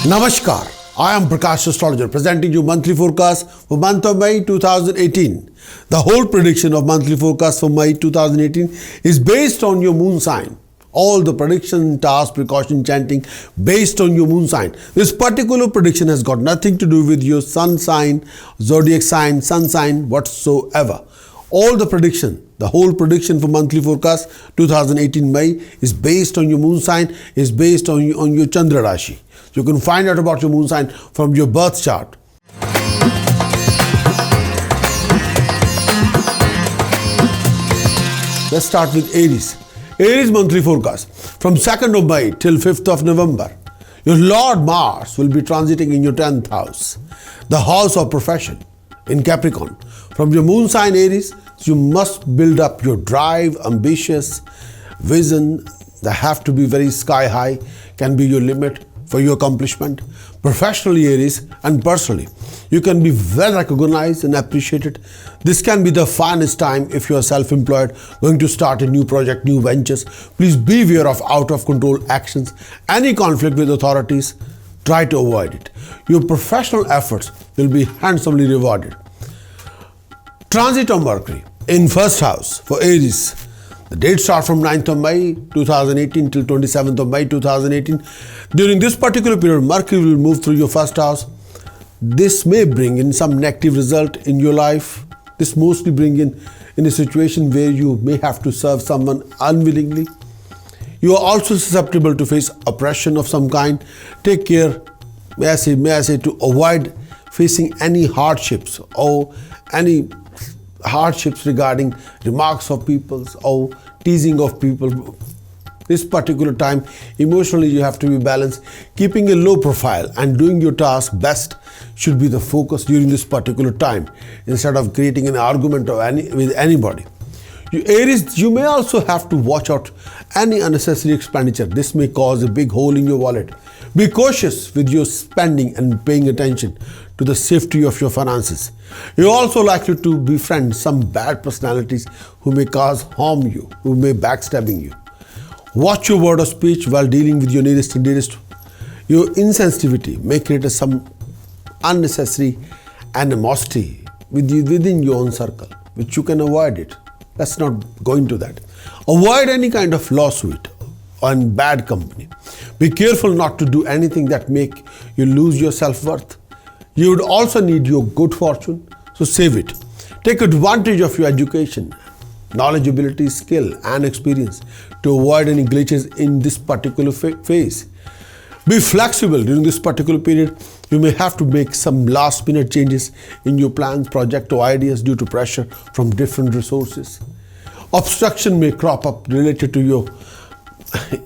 Namaskar, I am Prakash, Astrologer, presenting you monthly forecast for month of May 2018. The whole prediction of monthly forecast for May 2018 is based on your moon sign. All the prediction, task, precaution, chanting based on your moon sign. This particular prediction has got nothing to do with your sun sign, zodiac sign, sun sign whatsoever. All the prediction, the whole prediction for monthly forecast 2018 May is based on your moon sign, is based on your Chandra Rashi. You can find out about your moon sign from your birth chart. Let's start with Aries. Aries monthly forecast from 2nd of May till 5th of November. Your Lord Mars will be transiting in your 10th house, the house of profession in Capricorn. From your moon sign Aries, you must build up your drive, ambitious vision that have to be very sky high, can be your limit for your accomplishment. Professionally Aries and personally, you can be well recognized and appreciated. This can be the finest time if you are self-employed, going to start a new project, new ventures. Please beware of out of control actions. Any conflict with authorities, try to avoid it. Your professional efforts will be handsomely rewarded. Transit of Mercury in first house for Aries. The dates start from 9th of May 2018 till 27th of May 2018. During this particular period, Mercury will move through your first house. This may bring in some negative result in your life. This mostly bring in a situation where you may have to serve someone unwillingly. You are also susceptible to face oppression of some kind. Take care, may I say, to avoid facing any hardships or any hardships regarding remarks of people or teasing of people. This particular time, emotionally you have to be balanced. Keeping a low profile and doing your task best should be the focus during this particular time, instead of creating an argument with anybody. Aries, you may also have to watch out any unnecessary expenditure. This may cause a big hole in your wallet. Be cautious with your spending and paying attention to the safety of your finances. You're also likely to befriend some bad personalities who may cause harm you, who may backstabbing you. Watch your word of speech while dealing with your nearest and dearest. Your insensitivity may create some unnecessary animosity within your own circle, which you can avoid it. Let's not go into that. Avoid any kind of lawsuit and bad company. Be careful not to do anything that make you lose your self-worth. You would also need your good fortune, so save it. Take advantage of your education, knowledge, ability, skill and experience to avoid any glitches in this particular phase. Be flexible during this particular period. You may have to make some last minute changes in your plans, project or ideas due to pressure from different resources. Obstruction may crop up related to your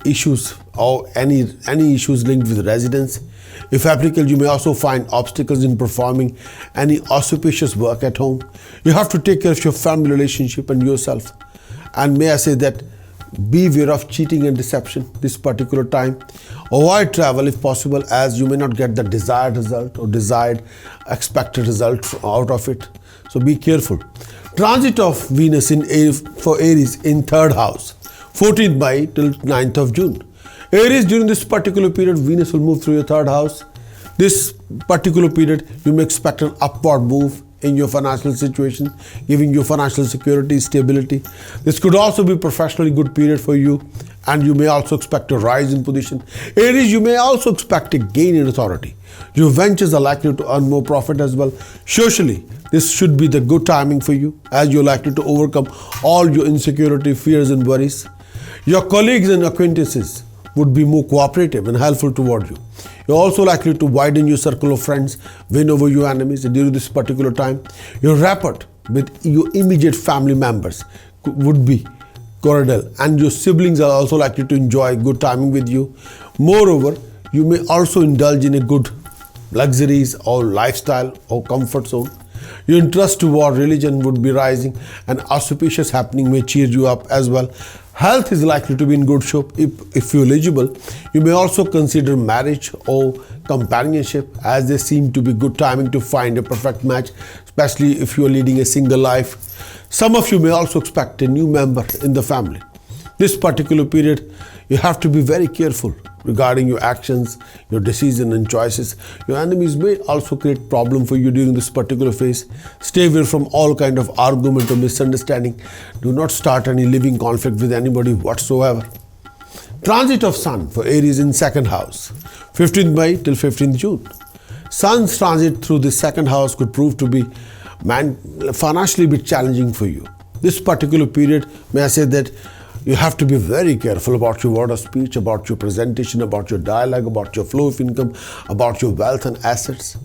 issues or any issues linked with residence. If applicable, you may also find obstacles in performing any auspicious work at home. You have to take care of your family relationship and yourself. And may I say that beware of cheating and deception this particular time. Avoid travel if possible, as you may not get the desired result or desired expected result out of it. So be careful. Transit of Venus for Aries in third house, 14th May till 9th of June. Aries, during this particular period, Venus will move through your third house. This particular period, you may expect an upward move in your financial situation, giving you financial security, stability. This could also be professionally good period for you, and you may also expect a rise in position. Aries, you may also expect a gain in authority. Your ventures are likely to earn more profit as well. Socially, this should be the good timing for you, as you're likely to overcome all your insecurity, fears and worries. Your colleagues and acquaintances would be more cooperative and helpful toward you. You're also likely to widen your circle of friends, win over your enemies during this particular time. Your rapport with your immediate family members would be cordial, and your siblings are also likely to enjoy good timing with you. Moreover, you may also indulge in a good luxuries or lifestyle or comfort zone. Your interest toward religion would be rising, and auspicious happening may cheer you up as well. Health is likely to be in good shape. If you're eligible, you may also consider marriage or companionship, as they seem to be good timing to find a perfect match, especially if you're leading a single life. Some of you may also expect a new member in the family. This particular period, You have to be very careful regarding your actions, your decisions and choices. Your enemies may also create problem for you during this particular phase. Stay away from all kind of argument or misunderstanding. Do not start any living conflict with anybody whatsoever. Transit of Sun for Aries in second house, 15th May till 15th June. Sun's transit through the second house could prove to be financially a bit challenging for you. This particular period, may I say that you have to be very careful about your word of speech, about your presentation, about your dialogue, about your flow of income, about your wealth and assets.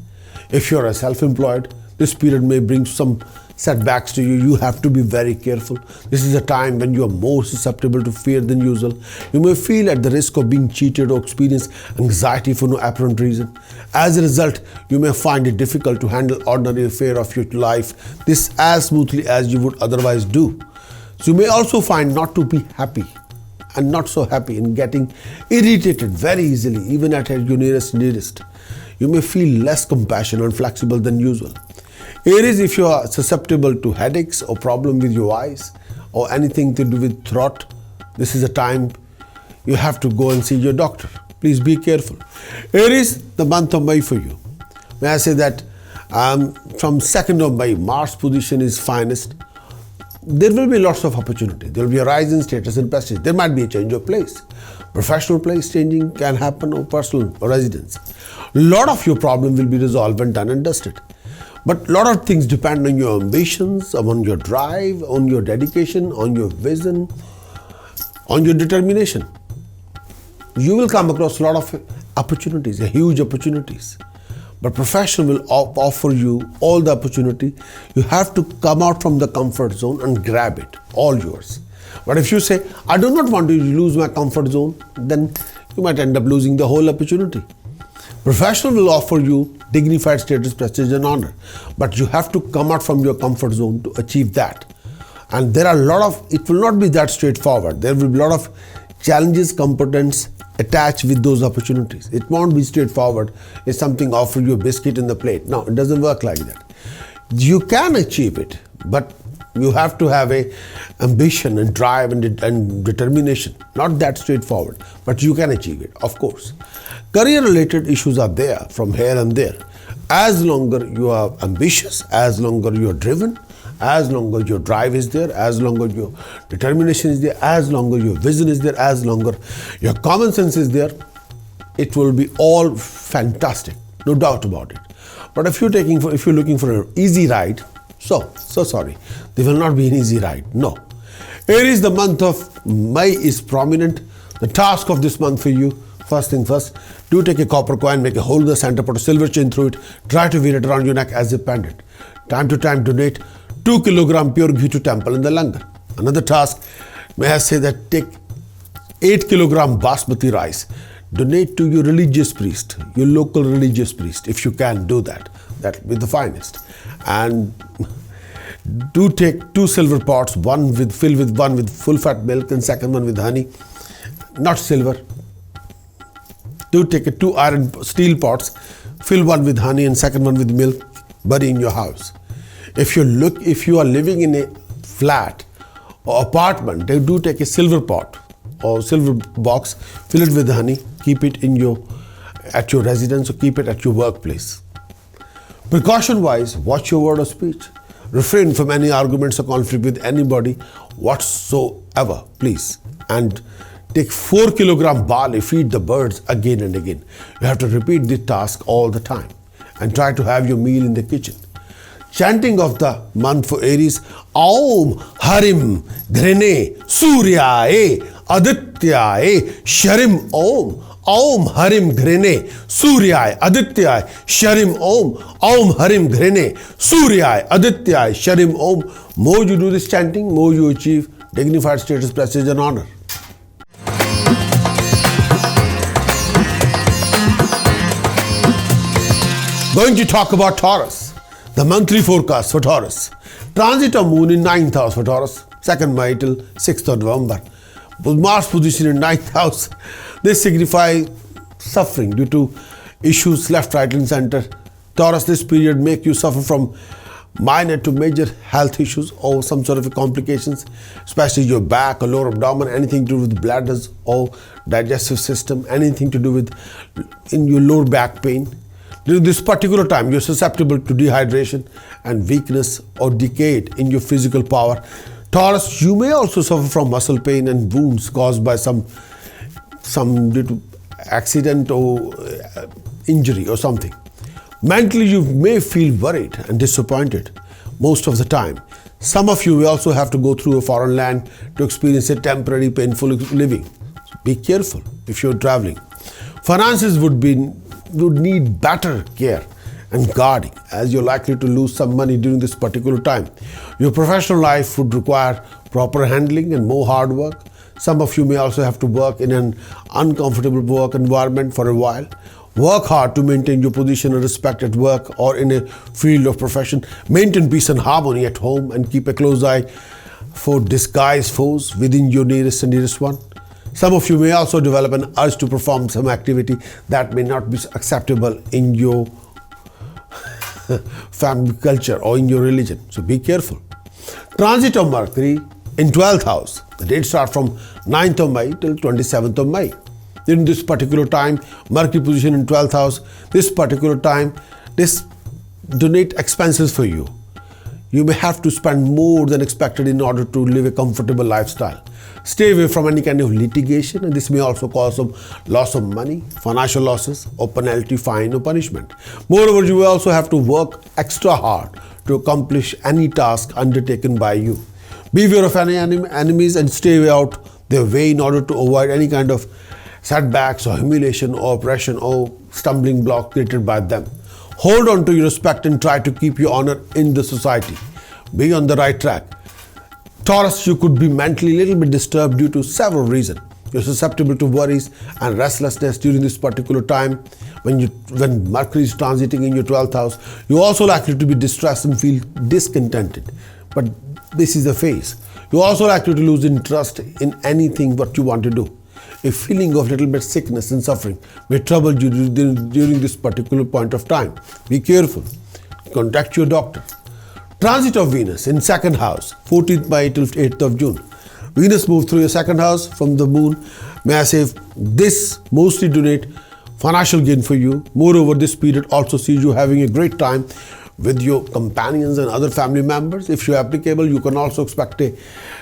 If you are self-employed, this period may bring some setbacks to you. You have to be very careful. This is a time when you are more susceptible to fear than usual. You may feel at the risk of being cheated or experience anxiety for no apparent reason. As a result, you may find it difficult to handle ordinary affairs of your life this as smoothly as you would otherwise do. So you may also find not to be happy and not so happy in getting irritated very easily, even at your nearest. You may feel less compassionate and flexible than usual. Aries, if you are susceptible to headaches or problem with your eyes or anything to do with throat, this is a time you have to go and see your doctor. Please be careful. Aries, the month of May for you. May I say that from 2nd of May, Mars position is finest. There will be lots of opportunity. There will be a rise in status and prestige. There might be a change of place. Professional place changing can happen or personal or residence. A lot of your problem will be resolved and done and dusted. But a lot of things depend on your ambitions, on your drive, on your dedication, on your vision, on your determination. You will come across a lot of opportunities, huge opportunities. But profession will offer you all the opportunity. You have to come out from the comfort zone and grab it, all yours. But if you say, I do not want to lose my comfort zone, then you might end up losing the whole opportunity. Professional will offer you dignified status, prestige and honor. But you have to come out from your comfort zone to achieve that. And there are it will not be that straightforward. There will be a lot of challenges, competence attached with those opportunities. It won't be straightforward. It's something offer you a biscuit in the plate. No, it doesn't work like that. You can achieve it, but you have to have a ambition and drive and determination. Not that straightforward, but you can achieve it, of course. Career-related issues are there from here and there. As longer you are ambitious, as longer you are driven, as longer your drive is there, as longer your determination is there, as longer your vision is there, as longer your common sense is there, it will be all fantastic, no doubt about it. But if you're looking for an easy ride, so sorry, there will not be an easy ride. No. Aries, the month of May is prominent. The task of this month for you, first thing first, do take a copper coin, make a hole in the center, put a silver chain through it, try to wear it around your neck as a pendant. Time to time donate 2 kg pure ghee to temple in the langar. Another task, may I say that take 8 kg basmati rice, donate to your religious priest, your local religious priest, if you can do that. That will be the finest. And do take 2 silver pots, one with full fat milk and second one with honey, not silver. Do take 2 steel pots, fill one with honey and second one with milk, bury in your house. If you are living in a flat or apartment, they do take a silver pot or silver box, fill it with honey, keep it at your residence or keep it at your workplace. Precaution wise, watch your word of speech. Refrain from any arguments or conflict with anybody whatsoever, please. And take 4 kg barley, feed the birds again and again. You have to repeat the task all the time and try to have your meal in the kitchen. Chanting of the month for Aries, Aum Harim Dhrine Suryaye Adityaye Sharim Om. Aum Harim Dhrine Suryaye Adityaye Sharim Om. Aum Harim Dhrine Suryaye Adityaye Sharim Om. More you do this chanting, more you achieve dignified status, prestige and honor. Going to talk about Taurus. The monthly forecast for Taurus. Transit of Moon in 9th house for Taurus, 2nd May till 6th of November. Mars position in 9th house. This signifies suffering due to issues left, right and center. Taurus, this period make you suffer from minor to major health issues or some sort of complications, especially your back or lower abdomen, anything to do with bladders or digestive system, anything to do with in your lower back pain. During this particular time, you're susceptible to dehydration and weakness or decay in your physical power. Taurus, you may also suffer from muscle pain and wounds caused by some due to accident or injury or something. Mentally, you may feel worried and disappointed most of the time. Some of you will also have to go through a foreign land to experience a temporary painful living. So be careful if you're traveling. Finances would need better care and guarding, as you're likely to lose some money during this particular time. Your professional life would require proper handling and more hard work. Some of you may also have to work in an uncomfortable work environment for a while. Work hard to maintain your position and respect at work or in a field of profession. Maintain peace and harmony at home and keep a close eye for disguised foes within your nearest one. Some of you may also develop an urge to perform some activity that may not be acceptable in your family culture or in your religion. So be careful. Transit of Mercury in 12th house. The dates start from 9th of May till 27th of May. During this particular time, Mercury position in 12th house, this particular time, this donate expenses for you. You may have to spend more than expected in order to live a comfortable lifestyle. Stay away from any kind of litigation, and this may also cause some loss of money, financial losses, or penalty, fine, or punishment. Moreover, you will also have to work extra hard to accomplish any task undertaken by you. Beware of any enemies and stay out their way in order to avoid any kind of setbacks or humiliation or oppression or stumbling block created by them. Hold on to your respect and try to keep your honor in the society. Be on the right track. Taurus, you could be mentally a little bit disturbed due to several reasons. You're susceptible to worries and restlessness during this particular time. When Mercury is transiting in your 12th house, you're also likely to be distressed and feel discontented. But this is a phase. You're also likely to lose interest in anything what you want to do. A feeling of little bit sickness and suffering may trouble you during this particular point of time. Be careful. Contact your doctor. Transit of Venus in 2nd house, 14th May till 8th of June. Venus moves through your 2nd house from the moon. May I say, this mostly donate financial gain for you. Moreover, this period also sees you having a great time with your companions and other family members. If you're applicable, you can also expect a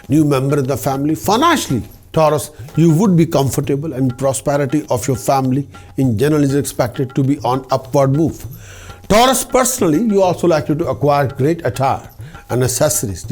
new member in the family. Financially, Taurus, you would be comfortable and prosperity of your family in general is expected to be on upward move. Taurus, personally, you also likely to acquire great attire and accessories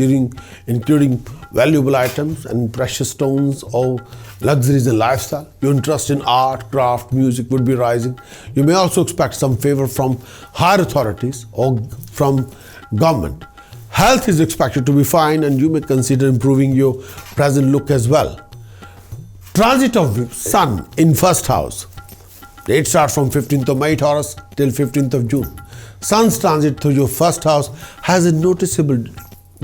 including valuable items and precious stones or luxuries and lifestyle. Your interest in art, craft, music would be rising. You may also expect some favor from higher authorities or from government. Health is expected to be fine and you may consider improving your present look as well. Transit of Sun in 1st house. Date starts from 15th of May, Taurus, till 15th of June. Sun's transit through your 1st house has a noticeable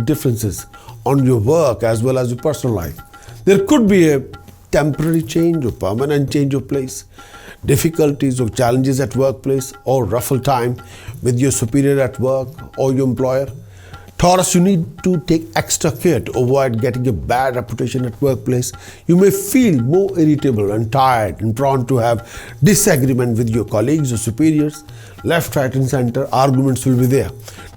differences on your work as well as your personal life. There could be a temporary change or permanent change of place, difficulties or challenges at workplace, or ruffle time with your superior at work or your employer. Taurus, you need to take extra care to avoid getting a bad reputation at workplace. You may feel more irritable and tired and prone to have disagreement with your colleagues or superiors. Left, right and center arguments will be there.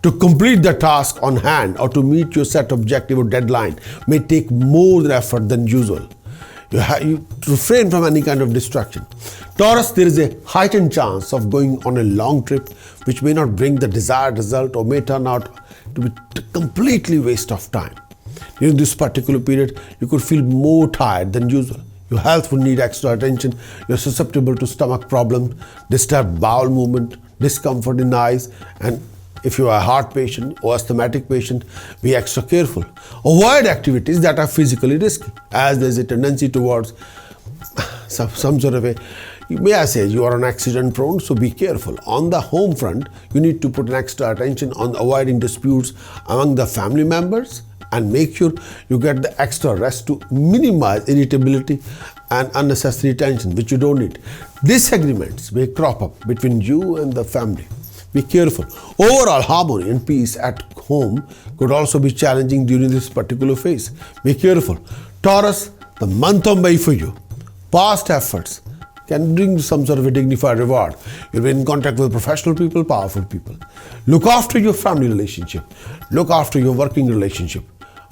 To complete the task on hand or to meet your set objective or deadline may take more effort than usual. You refrain from any kind of distraction. Taurus, there is a heightened chance of going on a long trip which may not bring the desired result or may turn out to be completely waste of time. During this particular period, you could feel more tired than usual. Your health will need extra attention. You're susceptible to stomach problems, disturbed bowel movement, discomfort in eyes, and if you are a heart patient or asthmatic patient, be extra careful. Avoid activities that are physically risky, as there is a tendency towards some sort of a, may I say, you are an accident prone, so be careful. On the home front, you need to put an extra attention on avoiding disputes among the family members and make sure you get the extra rest to minimize irritability and unnecessary tension, which you don't need. Disagreements may crop up between you and the family. Be careful. Overall harmony and peace at home could also be challenging during this particular phase. Be careful. Taurus, the month of May for you. Past efforts can bring some sort of a dignified reward. You'll be in contact with professional people, powerful people. Look after your family relationship. Look after your working relationship.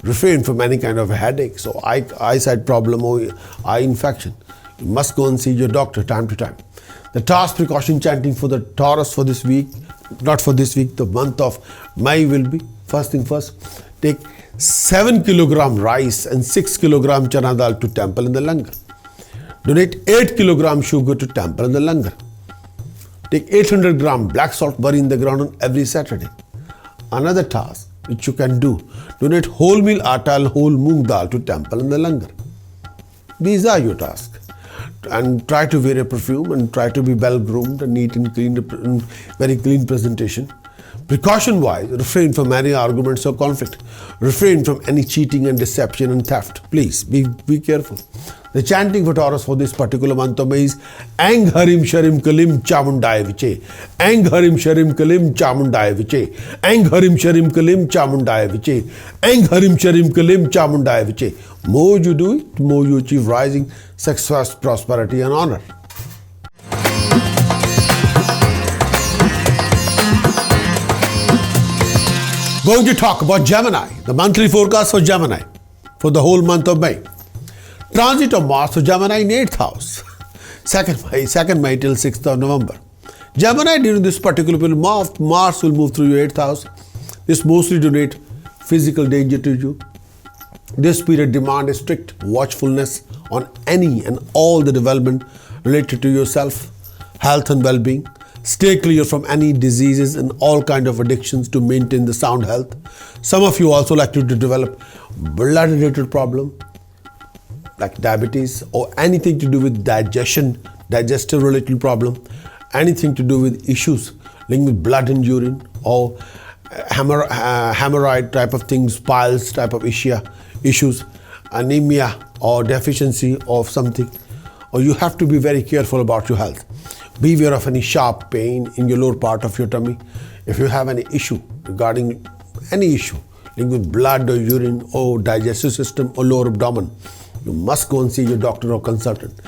Refrain from any kind of headaches or eyesight problem or eye infection. You must go and see your doctor time to time. The task precaution chanting for the Taurus for this week, not for this week, the month of May will be, first thing first, take 7 kilogram rice and 6 kilogram chana dal to temple in the langar. Donate 8 kilogram sugar to temple in the langar. Take 800 gram black salt, bury in the ground on every Saturday. Another task which you can do, donate wholemeal atta and whole moong dal to temple in the langar. These are your tasks. And try to wear a perfume and try to be well groomed and neat and clean, very clean presentation. Precaution wise, refrain from any arguments or conflict. Refrain from any cheating and deception and theft. Please be careful. The chanting for Taurus for this particular month of May is Ang Harim Sharim Kalim Chamundaya Viche. Ang Harim Sharim Kalim Chamundaya Viche. Ang Harim Sharim Kalim Chamundaya Viche. Ang Harim Sharim Kalim Chamundaya Viche. More you do it, more you achieve rising success, prosperity and honor. Going to talk about Gemini, the monthly forecast for Gemini for the whole month of May. Transit of Mars for Gemini in 8th house, 2nd May till 6th of November. Gemini, during this particular period, Mars will move through your 8th house. This mostly donate physical danger to you. This period demands a strict watchfulness on any and all the development related to yourself, health and well-being. Stay clear from any diseases and all kind of addictions to maintain the sound health. Some of you also likely to develop blood-related problem like diabetes or anything to do with digestion, digestive related problem, anything to do with issues linked with blood and urine or hemorrhoid type of things, piles type of issues, anemia or deficiency of something, or you have to be very careful about your health. Beware of any sharp pain in your lower part of your tummy. If you have any issue regarding any issue linked with blood or urine or digestive system or lower abdomen, you must go and see your doctor or consultant.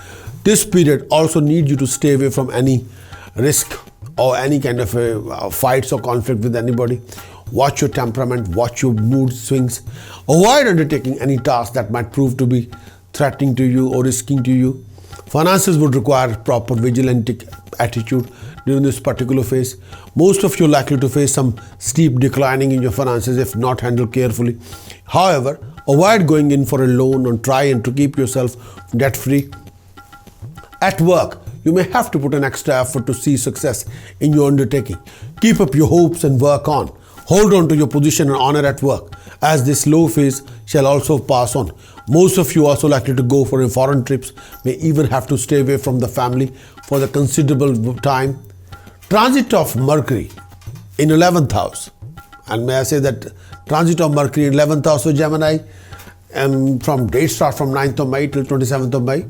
This period also needs you to stay away from any risk or any kind of fights or conflict with anybody. Watch your temperament, watch your mood swings. Avoid undertaking any task that might prove to be threatening to you or risking to you. Finances would require proper vigilant attitude during this particular phase. Most of you are likely to face some steep declining in your finances if not handled carefully. However, avoid going in for a loan and try and to keep yourself debt-free. At work, you may have to put an extra effort to see success in your undertaking. Keep up your hopes and work on. Hold on to your position and honor at work, as this low phase shall also pass on. Most of you also likely to go for foreign trips, may even have to stay away from the family for the considerable time. Transit of Mercury in 11th house, and may I say that transit of Mercury in 11th house for Gemini, from date start from 9th of May till 27th of May.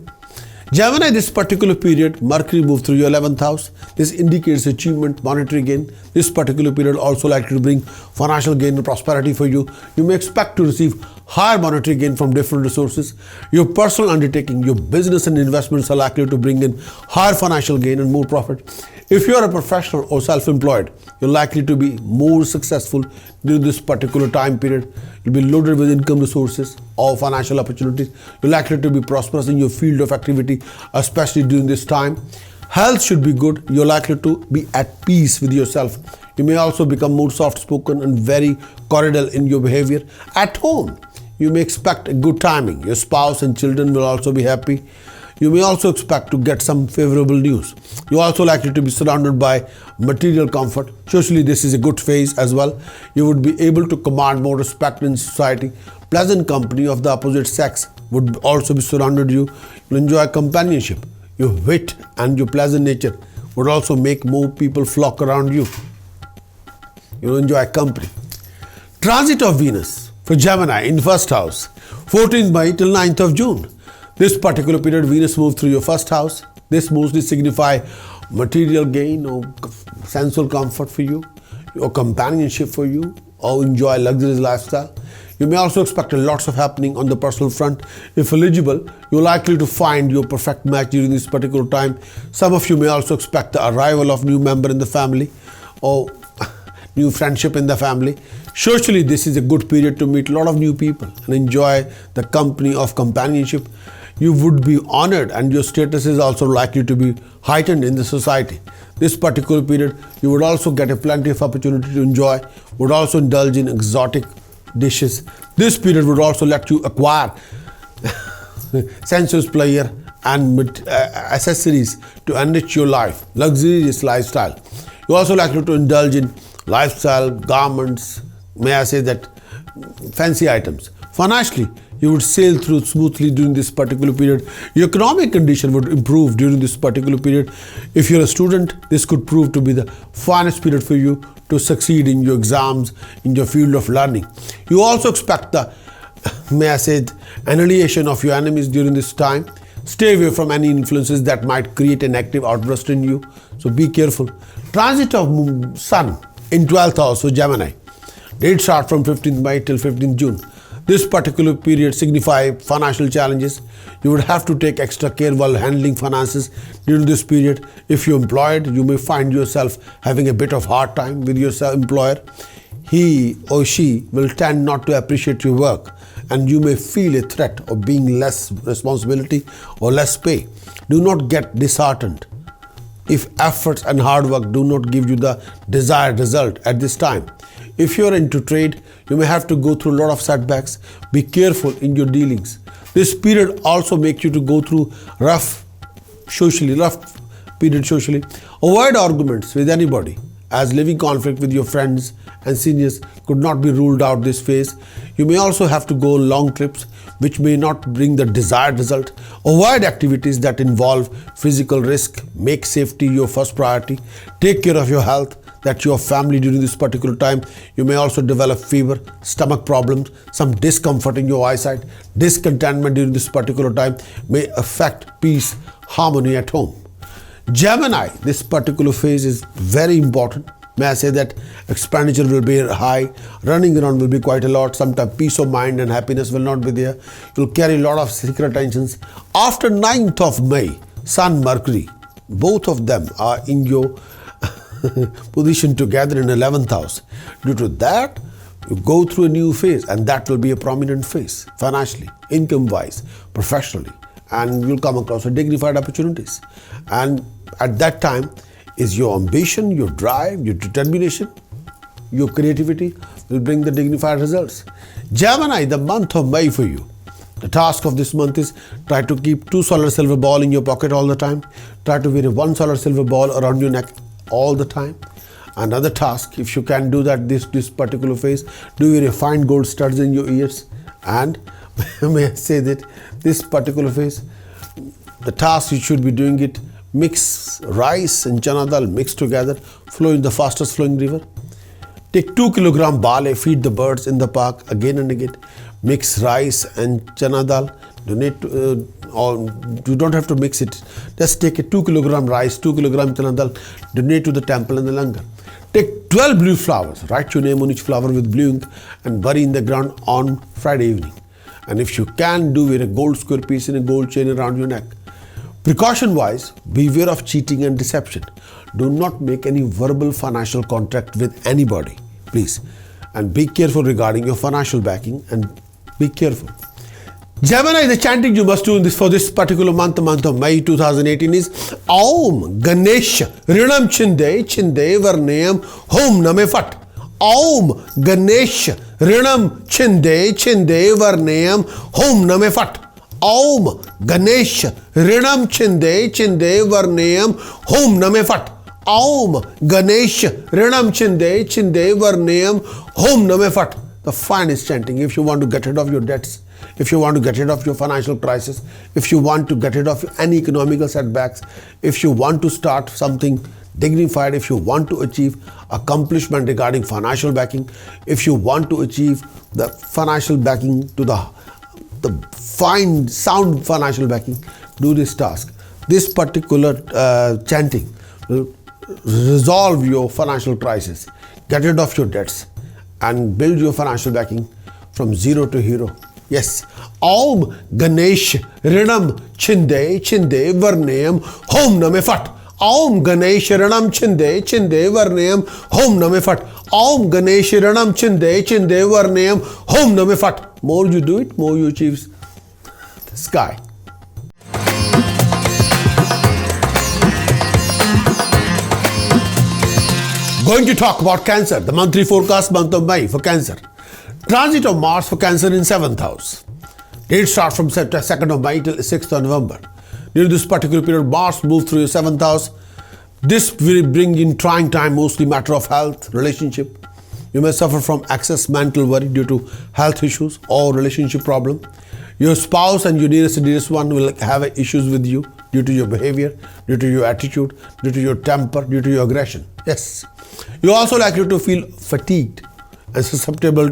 Gemini, this particular period, Mercury moves through your 11th house. This indicates achievement, monetary gain. This particular period also likely to bring financial gain and prosperity for you. You may expect to receive higher monetary gain from different resources. Your personal undertaking, your business and investments are likely to bring in higher financial gain and more profit. If you are a professional or self-employed, you're likely to be more successful during this particular time period. You'll be loaded with income resources or financial opportunities. You're likely to be prosperous in your field of activity, especially during this time. Health should be good. You're likely to be at peace with yourself. You may also become more soft-spoken and very cordial in your behavior. At home, you may expect a good timing. Your spouse and children will also be happy. You may also expect to get some favorable news. You're also likely to be surrounded by material comfort. Socially, this is a good phase as well. You would be able to command more respect in society. Pleasant company of the opposite sex would also be surrounded you. You'll enjoy companionship. Your wit and your pleasant nature would also make more people flock around you. You'll enjoy company. Transit of Venus for Gemini in first house, 14th May till 9th of June. This particular period, Venus moves through your first house. This mostly signify material gain or sensual comfort for you, or companionship for you, or enjoy luxurious lifestyle. You may also expect lots of happening on the personal front. If eligible, you're likely to find your perfect match during this particular time. Some of you may also expect the arrival of new member in the family or new friendship in the family. Socially, this is a good period to meet a lot of new people and enjoy the company of companionship. You would be honored and your status is also likely to be heightened in the society. This particular period, you would also get a plenty of opportunity to enjoy, would also indulge in exotic dishes. This period would also let you acquire sensuous pleasure and accessories to enrich your life, luxurious lifestyle. You're also likely to indulge in lifestyle, garments, may I say that, fancy items. Financially, you would sail through smoothly during this particular period. Your economic condition would improve during this particular period. If you're a student, this could prove to be the finest period for you to succeed in your exams, in your field of learning. You also expect the, may I say, annihilation of your enemies during this time. Stay away from any influences that might create a negative outburst in you. So be careful. Transit of Sun in 12th house for Gemini. Dates start from 15th May till 15th June. This particular period signifies financial challenges. You would have to take extra care while handling finances during this period. If you're employed, you may find yourself having a bit of hard time with your employer. He or she will tend not to appreciate your work and you may feel a threat of being less responsibility or less pay. Do not get disheartened if efforts and hard work do not give you the desired result at this time. If you're into trade, you may have to go through a lot of setbacks. Be careful in your dealings. This period also makes you to go through rough period socially. Avoid arguments with anybody, as living conflict with your friends and seniors could not be ruled out this phase. You may also have to go long trips which may not bring the desired result. Avoid activities that involve physical risk. Make safety your first priority. Take care of your health, that's your family during this particular time. You may also develop fever, stomach problems, some discomfort in your eyesight. Discontentment during this particular time may affect peace, harmony at home. Gemini, this particular phase is very important. May I say that expenditure will be high, running around will be quite a lot, sometimes peace of mind and happiness will not be there. You'll carry a lot of secret tensions. After 9th of May, Sun, Mercury, both of them are in your position together in 11th house. Due to that, you go through a new phase and that will be a prominent phase financially, income-wise, professionally, and you'll come across dignified opportunities. And at that time, is your ambition, your drive, your determination, your creativity will bring the dignified results. Gemini, the month of May for you. The task of this month is try to keep 2 solar silver ball in your pocket all the time. Try to wear 1 solar silver ball around your neck all the time. Another task, if you can do that this particular phase, do wear fine gold studs in your ears. And may I say that this particular phase, the task you should be doing it, mix rice and chana dal, mix together, flow in the fastest flowing river. Take 2 kilogram barley, feed the birds in the park again and again. Mix rice and chana dal. Donate or you don't have to mix it. Just take a 2 kilogram rice, 2 kilogram chana dal, donate to the temple and the langar. Take 12 blue flowers, write your name on each flower with blue ink and bury in the ground on Friday evening. And if you can, do wear a gold square piece in a gold chain around your neck. Precaution wise, beware of cheating and deception. Do not make any verbal financial contract with anybody, please. And be careful regarding your financial backing and be careful. Gemini, the chanting you must do for this particular month, the month of May 2018 is Aum Ganesh Rinam Chinde Chinde Varnayam Hom Name Fat. Aum Ganesh Rinam Chinde Chinde Varnayam Hom Name Fat. Aum Ganesh Rinam Chinde Chinde Varnayam Hom Name Fat. Aum Ganesh Rinam Chinde Chinde Varnayam Hom Name Fat. The finest chanting if you want to get rid of your debts, if you want to get rid of your financial crisis, if you want to get rid of any economical setbacks, if you want to start something dignified, if you want to achieve accomplishment regarding financial backing, if you want to achieve the financial backing to the fine, sound financial backing, do this task. This particular chanting will resolve your financial crisis, get rid of your debts, and build your financial backing from zero to hero. Yes. Om Ganesh Rinam Chinde Chinde Varnayam Hom Name Fat. Om Ganesh Rinam Chinde Chinde Varnayam Hom Name Fat. Om Ganesh Rinam Chinde Chinde Varnayam Hom Name Fat. More you do it, more you achieve the sky. Going to talk about Cancer, the monthly forecast month of May for Cancer. Transit of Mars for Cancer in 7th house. Date starts from 2nd of May till 6th of November. During this particular period, Mars moves through your 7th house. This will bring in trying time, mostly matter of health, relationship. You may suffer from excess mental worry due to health issues or relationship problem. Your spouse and your nearest and dearest one will have issues with you due to your behavior, due to your attitude, due to your temper, due to your aggression. Yes. You are also likely to feel fatigued and susceptible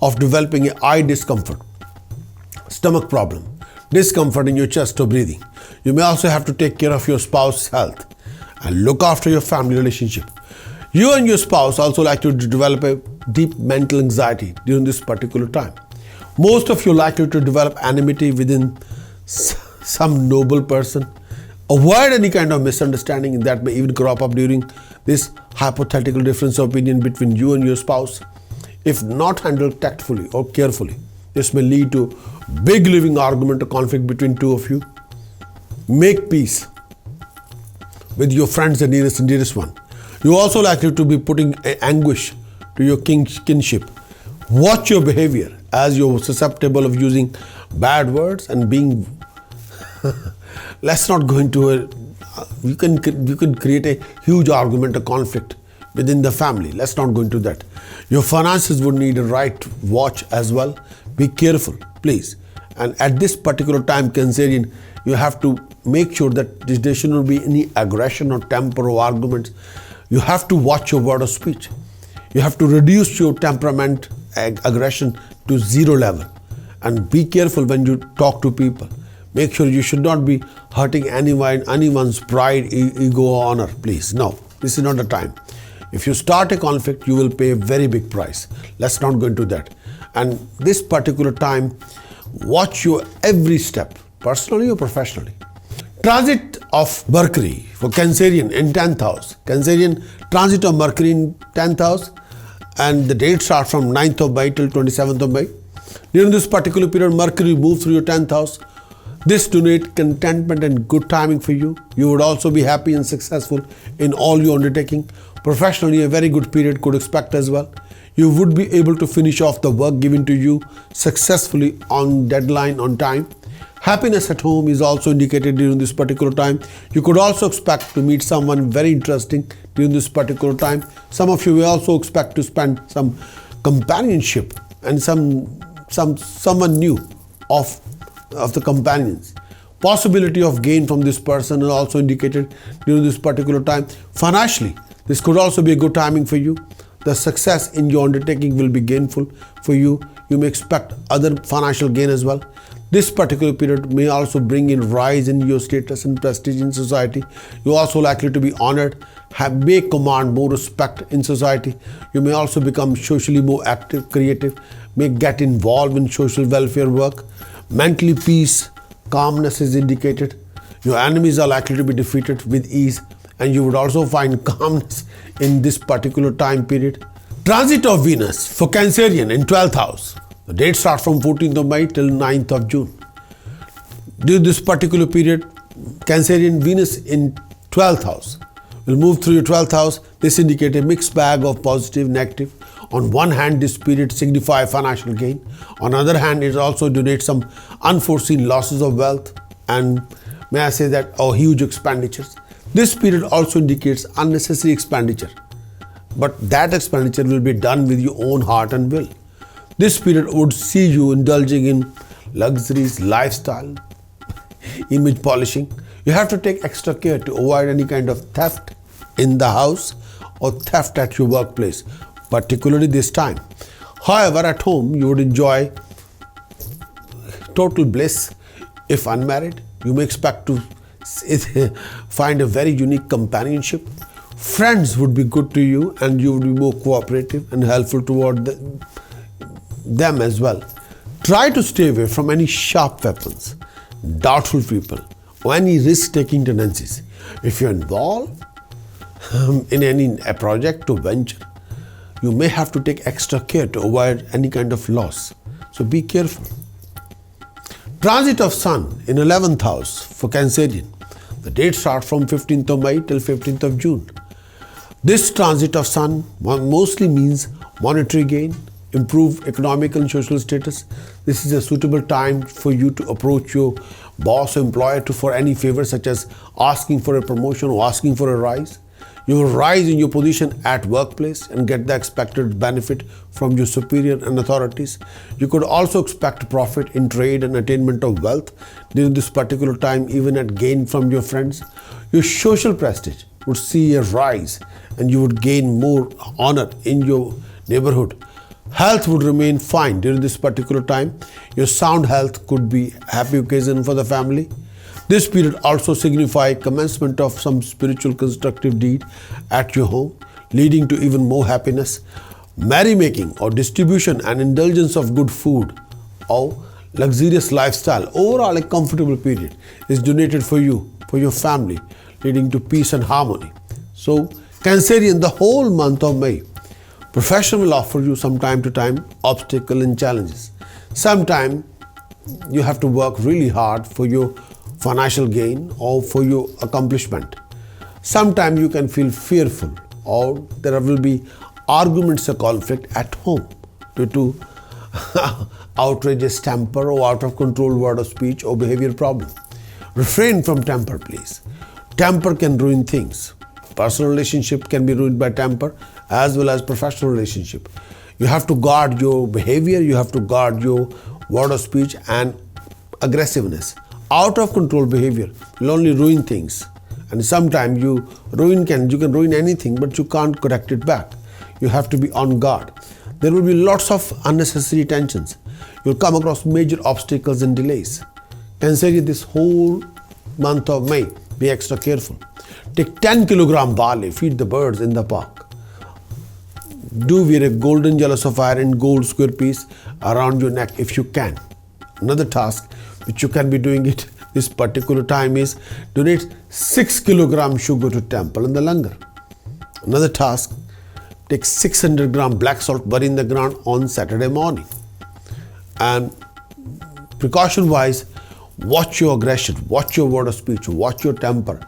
of developing eye discomfort, stomach problem, discomfort in your chest or breathing. You may also have to take care of your spouse's health and look after your family relationship. You and your spouse also likely to develop a deep mental anxiety during this particular time. Most of you are likely to develop enmity within some noble person. Avoid any kind of misunderstanding that may even crop up during this hypothetical difference of opinion between you and your spouse. If not handled tactfully or carefully, this may lead to big living argument or conflict between two of you. Make peace with your friends and dearest one. You are also likely to be putting anguish to your kinship. Watch your behavior as you're susceptible of using bad words and being let's not go into a you can create a huge argument or conflict within the family. Let's not go into that. Your finances would need a right watch as well. Be careful, please. And at this particular time, Cancerian, you have to make sure that there should not be any aggression or temper or arguments. You have to watch your word of speech. You have to reduce your temperament, aggression to zero level. And be careful when you talk to people. Make sure you should not be hurting anyone's pride, ego, or honor, please. No, this is not the time. If you start a conflict, you will pay a very big price. Let's not go into that. And this particular time, watch your every step, personally or professionally. Transit of Mercury for Cancerian in 10th house. Cancerian transit of Mercury in 10th house, and the date starts from 9th of May till 27th of May. During this particular period, Mercury moves through your 10th house. This donates contentment and good timing for you. You would also be happy and successful in all your undertaking. Professionally, a very good period could expect as well. You would be able to finish off the work given to you successfully on deadline, on time. Happiness at home is also indicated during this particular time. You could also expect to meet someone very interesting during this particular time. Some of you will also expect to spend some companionship and someone new of the companions. Possibility of gain from this person is also indicated during this particular time. Financially, this could also be a good timing for you. The success in your undertaking will be gainful for you. You may expect other financial gain as well. This particular period may also bring in rise in your status and prestige in society. You are also likely to be honored, may command more respect in society. You may also become socially more active, creative, may get involved in social welfare work. Mentally, peace, calmness is indicated. Your enemies are likely to be defeated with ease, and you would also find calmness in this particular time period. Transit of Venus for Cancerian in 12th house. The date starts from 14th of May till 9th of June. During this particular period, Cancerian Venus in 12th house will move through your 12th house. This indicates a mixed bag of positive, negative. On one hand, this period signifies financial gain. On the other hand, it also donates some unforeseen losses of wealth and, may I say that, or huge expenditures. This period also indicates unnecessary expenditure, but that expenditure will be done with your own heart and will. This period would see you indulging in luxuries, lifestyle, image polishing. You have to take extra care to avoid any kind of theft in the house or theft at your workplace, particularly this time. However, at home, you would enjoy total bliss. If unmarried, you may expect to find a very unique companionship Friends would be good to you and you would be more cooperative and helpful toward them as well. Try to stay away from any sharp weapons, doubtful people, or any risk-taking tendencies. If you're involved in a project or venture, you may have to take extra care to avoid any kind of loss. So be careful. Transit of Sun in 11th house for Cancerian. The date starts from 15th of May till 15th of June. This transit of Sun mostly means monetary gain, improved economical and social status. This is a suitable time for you to approach your boss or employer for any favor, such as asking for a promotion or asking for a rise. You will rise in your position at workplace and get the expected benefit from your superior and authorities. You could also expect profit in trade and attainment of wealth during this particular time, even at gain from your friends. Your social prestige would see a rise and you would gain more honor in your neighborhood. Health would remain fine during this particular time. Your sound health could be a happy occasion for the family. This period also signifies commencement of some spiritual constructive deed at your home, leading to even more happiness. Merrymaking or distribution and indulgence of good food or luxurious lifestyle, overall a comfortable period, is donated for you, for your family, leading to peace and harmony. So, Cancerian, the whole month of May, profession will offer you some time to time obstacles and challenges. Sometimes you have to work really hard for your financial gain or for your accomplishment. Sometimes you can feel fearful or there will be arguments or conflict at home due to outrageous temper or out of control word of speech or behavior problem. Refrain from temper, please. Temper can ruin things. Personal relationship can be ruined by temper as well as professional relationship. You have to guard your behavior, you have to guard your word of speech and aggressiveness. Out of control behavior will only ruin things, and sometimes you can ruin anything, but you can't correct it back. You have to be on guard. There will be lots of unnecessary tensions. You'll come across major obstacles and delays. Cancerian, this whole month of May, be extra careful. Take 10 kilogram barley, feed the birds in the park. Do wear a golden yellow sapphire and gold square piece around your neck if you can. Another task which you can be doing it this particular time is donate 6 kilogram sugar to temple in the langar. Another task, take 600 gram black salt, bury in the ground on Saturday morning. And precaution wise, watch your aggression, watch your word of speech, watch your temper,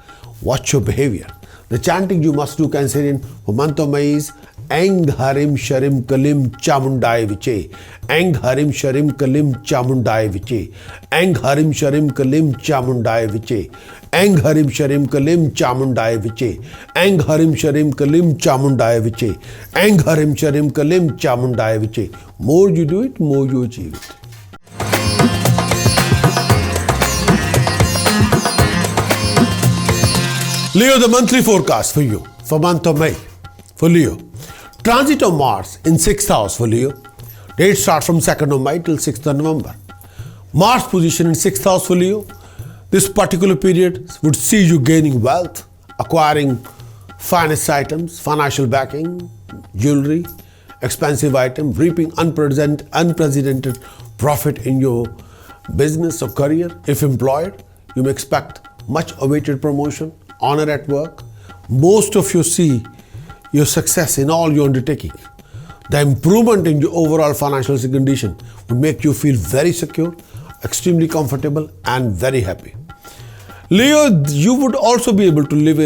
watch your behavior. The chanting you must do, Cancerian, for month of May is Eng Harim Sharim Kalim Chamundai Viche. Eng Harim Sharim Kalim Chamundai Viche. Eng Harim Sharim Kalim Chamundai Viche. Eng Harim Sharim Kalim Chamundai Viche. Eng Harim Sharim Kalim Chamundai Viche. Eng Harim Sharim Kalim Chamundai Viche. More you do it, more you achieve it. Leo, the monthly forecast for you for month of May. For Leo, transit of Mars in 6th house for Leo. Date starts from 2nd of May till 6th of November. Mars position in 6th house for Leo. This particular period would see you gaining wealth, acquiring finest items, financial backing, jewelry, expensive items, reaping unprecedented profit in your business or career. If employed, you may expect much awaited promotion, honor at work. Most of you see your success in all your undertaking. The improvement in your overall financial condition would make you feel very secure, extremely comfortable and very happy. Leo, you would also be able to live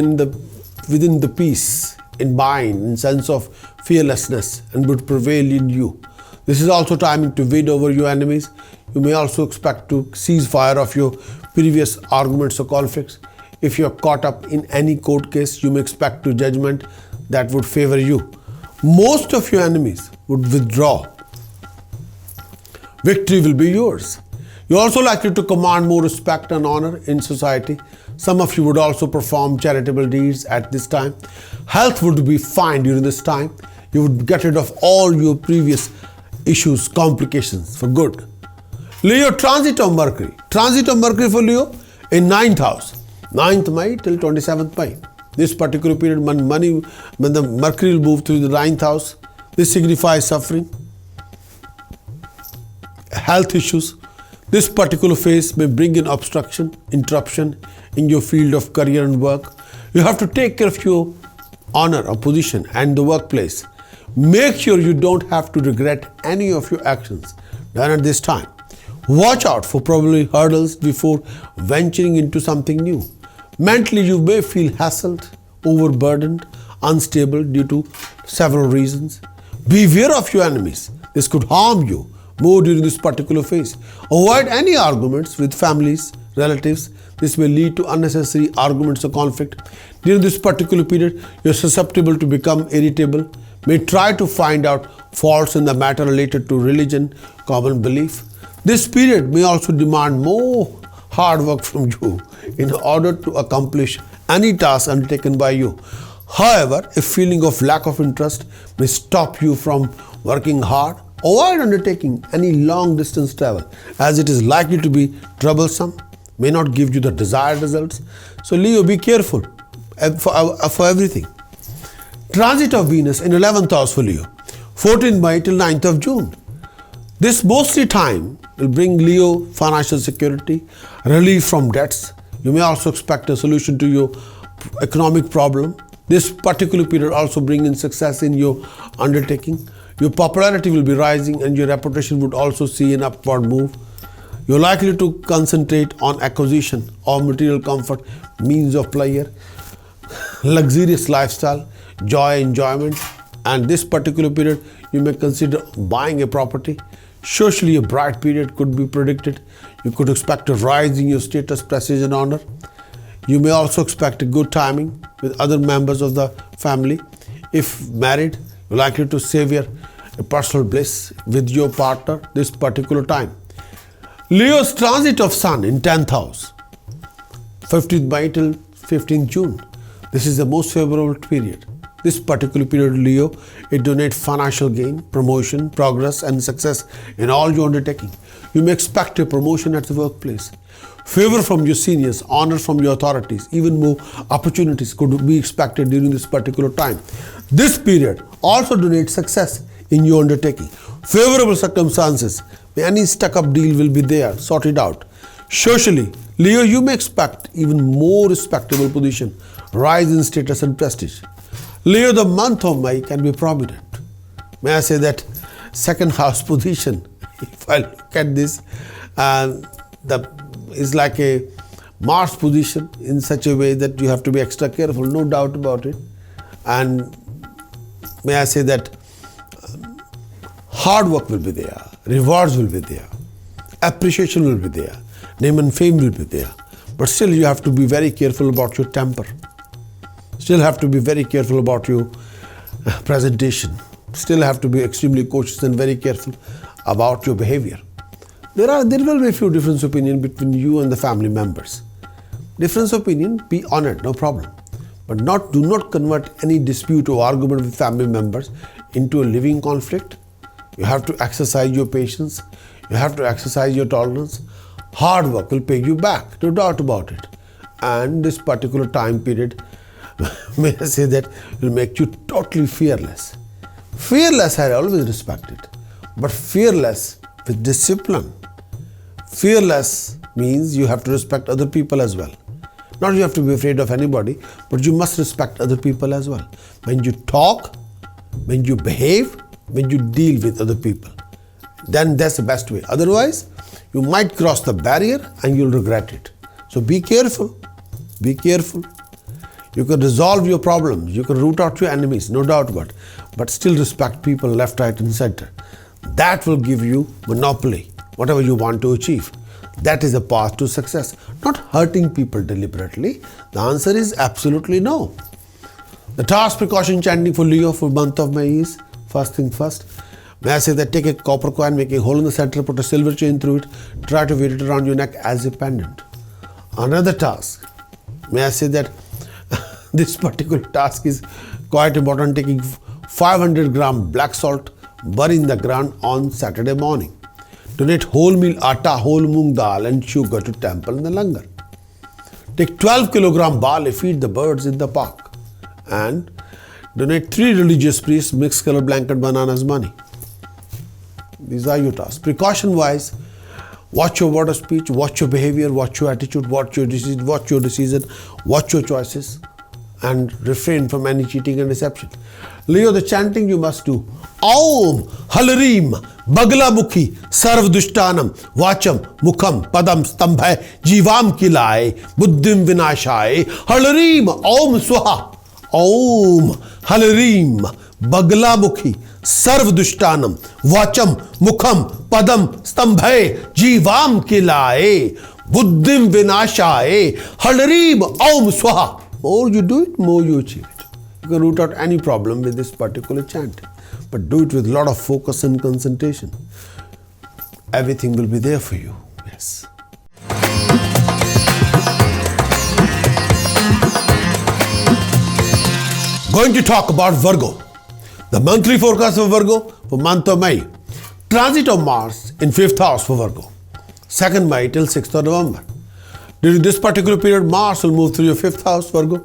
within the peace in mind and sense of fearlessness and would prevail in you. This is also timing to win over your enemies. You may also expect to cease fire of your previous arguments or conflicts. If you are caught up in any court case, you may expect to judgment that would favor you. Most of your enemies would withdraw. Victory will be yours. You are also likely to command more respect and honor in society. Some of you would also perform charitable deeds at this time. Health would be fine during this time. You would get rid of all your previous issues, complications for good. Leo, transit of Mercury. Transit of Mercury for Leo in 9th house. 9th May till 27th May. This particular period, when the Mercury will move through the 9th house, this signifies suffering, health issues. This particular phase may bring in obstruction, interruption in your field of career and work. You have to take care of your honor or position and the workplace. Make sure you don't have to regret any of your actions done at this time. Watch out for probably hurdles before venturing into something new. Mentally, you may feel hassled, overburdened, unstable due to several reasons. Beware of your enemies. This could harm you more during this particular phase. Avoid any arguments with families, relatives. This may lead to unnecessary arguments or conflict. During this particular period, you're susceptible to become irritable. May try to find out faults in the matter related to religion, common belief. This period may also demand more hard work from you in order to accomplish any task undertaken by you. However, a feeling of lack of interest may stop you from working hard. Avoid undertaking any long distance travel as it is likely to be troublesome, may not give you the desired results. So Leo, be careful for everything. Transit of Venus in 11th house for Leo, 14th May till 9th of June. This mostly time will bring Leo financial security, relief from debts. You may also expect a solution to your economic problem. This particular period also bring in success in your undertaking. Your popularity will be rising and your reputation would also see an upward move. You're likely to concentrate on acquisition of material comfort, means of pleasure, luxurious lifestyle, joy, enjoyment. And this particular period, you may consider buying a property. Socially, a bright period could be predicted. You could expect a rise in your status, prestige, and honor. You may also expect a good timing with other members of the family. If married, you're likely to savor a personal bliss with your partner this particular time. Leo's transit of Sun in 10th house, 15th May till 15th June. This is the most favorable period. This particular period, Leo, it donates financial gain, promotion, progress, and success in all your undertaking. You may expect a promotion at the workplace, favor from your seniors, honor from your authorities. Even more opportunities could be expected during this particular time. This period also donates success in your undertaking. Favorable circumstances, any stuck-up deal will be there, sorted out. Socially, Leo, you may expect even more respectable position, rise in status and prestige. Leo, the month of May can be prominent. May I say that second house position, if I look at this, is like a Mars position in such a way that you have to be extra careful, no doubt about it. And may I say that hard work will be there, rewards will be there, appreciation will be there, name and fame will be there. But still you have to be very careful about your temper. Still have to be very careful about your presentation. Still have to be extremely cautious and very careful about your behavior. There will be a few different opinions between you and the family members. Difference opinion, be honored, no problem. But do not convert any dispute or argument with family members into a living conflict. You have to exercise your patience. You have to exercise your tolerance. Hard work will pay you back, no doubt about it. And this particular time period, may I say that, will make you totally fearless. Fearless I always respected, but fearless with discipline. Fearless means you have to respect other people as well. Not you have to be afraid of anybody, but you must respect other people as well. When you talk, when you behave, when you deal with other people, then that's the best way. Otherwise, you might cross the barrier and you'll regret it. So be careful. Be careful. You can resolve your problems. You can root out your enemies, no doubt about it. But still respect people left, right, and center. That will give you monopoly, whatever you want to achieve. That is the path to success. Not hurting people deliberately. The answer is absolutely no. The task, precaution, chanting for Leo for month of May is, first thing first, may I say that take a copper coin, make a hole in the center, put a silver chain through it, try to wear it around your neck as a pendant. Another task, may I say that this particular task is quite important, taking 500 gram black salt, bury in the ground on Saturday morning. Donate wholemeal atta, whole moong dal and sugar to temple in the langar. Take 12 kilogram barley, feed the birds in the park. and donate 3 religious priests mixed color blanket bananas money. These are your tasks. Precaution wise, watch your word of speech, watch your behavior, watch your attitude, watch your decision, watch your choices, and refrain from any cheating and deception. Leo, the chanting you must do. Aum Halarim Baglamukhi Sarvdushtanam Vacham Mukham Padam Stambhay Jivam Kilai Buddhim Vinashai Halarim Aum Swaha Aum Halarim Baglamukhi Sarvdushtanam Vacham Mukham Padam Stambhay Jivam Kilai Buddhim Vinashai Halarim Aum Swaha. More you do it, more you achieve it. You can root out any problem with this particular chant, but do it with a lot of focus and concentration. Everything will be there for you. Yes. Going to talk about Virgo. The monthly forecast for Virgo for month of May. Transit of Mars in 5th house for Virgo. 2nd May till 6th of November. During this particular period, Mars will move through your 5th house, Virgo.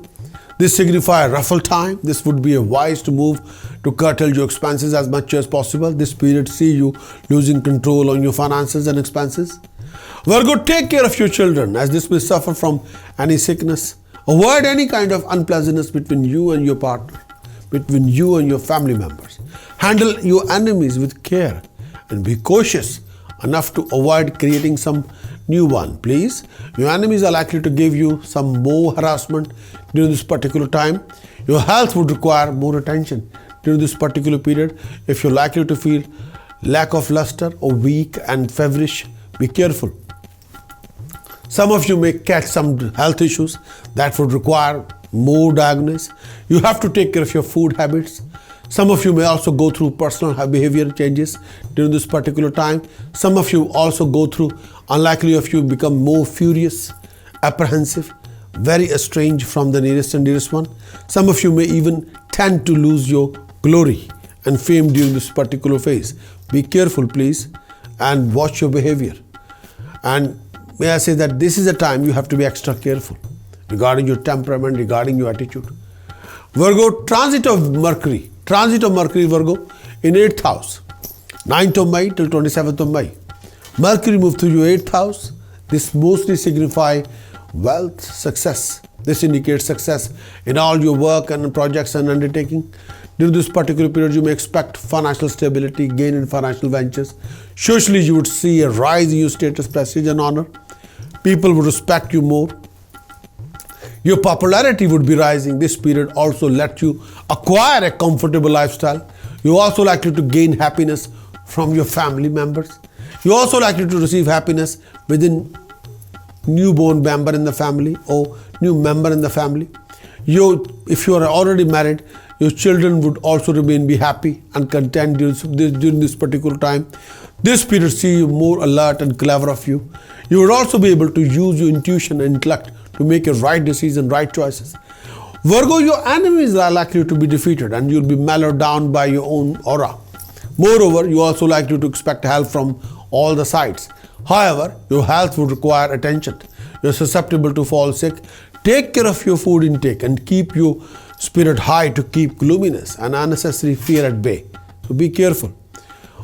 This signifies a ruffle time. This would be a wise to move to curtail your expenses as much as possible. This period see you losing control on your finances and expenses. Virgo, take care of your children as this may suffer from any sickness. Avoid any kind of unpleasantness between you and your partner, between you and your family members. Handle your enemies with care and be cautious enough to avoid creating some new one. Please, your enemies are likely to give you some more harassment during this particular time. Your health would require more attention during this particular period. If you're likely to feel lack of luster or weak and feverish, be careful. Some of you may catch some health issues that would require more diagnosis. You have to take care of your food habits. Some of you may also go through personal behavior changes during this particular time. Some of you also go through, unlikely of you become more furious, apprehensive, very estranged from the nearest and dearest one. Some of you may even tend to lose your glory and fame during this particular phase. Be careful, please, and watch your behavior. And may I say that this is a time you have to be extra careful regarding your temperament, regarding your attitude. Virgo, transit of Mercury. Transit of Mercury, Virgo, in 8th house, 9th of May till 27th of May. Mercury moved through your 8th house. This mostly signifies wealth, success. This indicates success in all your work and projects and undertaking. During this particular period, you may expect financial stability, gain in financial ventures. Socially, you would see a rise in your status, prestige and honor. People would respect you more. Your popularity would be rising. This period also let you acquire a comfortable lifestyle. You're also likely to gain happiness from your family members. You're also likely to receive happiness within newborn member in the family or new member in the family. If you are already married, your children would also be happy and content during this particular time. This period see you more alert and clever of you. You would also be able to use your intuition and intellect to make a right decision, right choices. Virgo, your enemies are likely to be defeated and you'll be mellowed down by your own aura. Moreover, you also likely to expect help from all the sides. However, your health would require attention. You're susceptible to fall sick. Take care of your food intake and keep your spirit high to keep gloominess and unnecessary fear at bay. So be careful.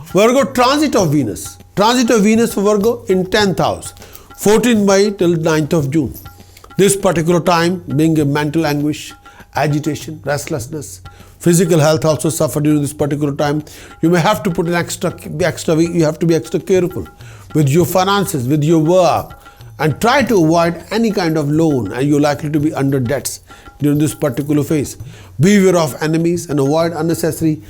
Virgo, transit of Venus. Transit of Venus for Virgo in 10th house, 14th May till 9th of June. This particular time being a mental anguish, agitation, restlessness. Physical health also suffer during this particular time. You may have to put you have to be extra careful with your finances, with your work, and try to avoid any kind of loan, and you're likely to be under debts during this particular phase. Beware of enemies and avoid unnecessary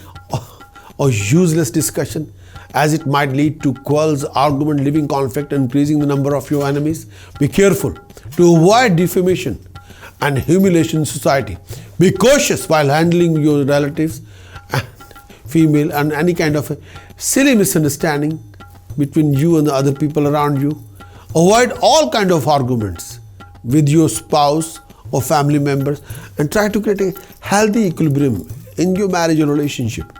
or useless discussion, as it might lead to quarrels, argument, living conflict, and increasing the number of your enemies. Be careful to avoid defamation and humiliation in society. Be cautious while handling your relatives and female and any kind of silly misunderstanding between you and the other people around you. Avoid all kind of arguments with your spouse or family members and try to create a healthy equilibrium in your marriage or relationship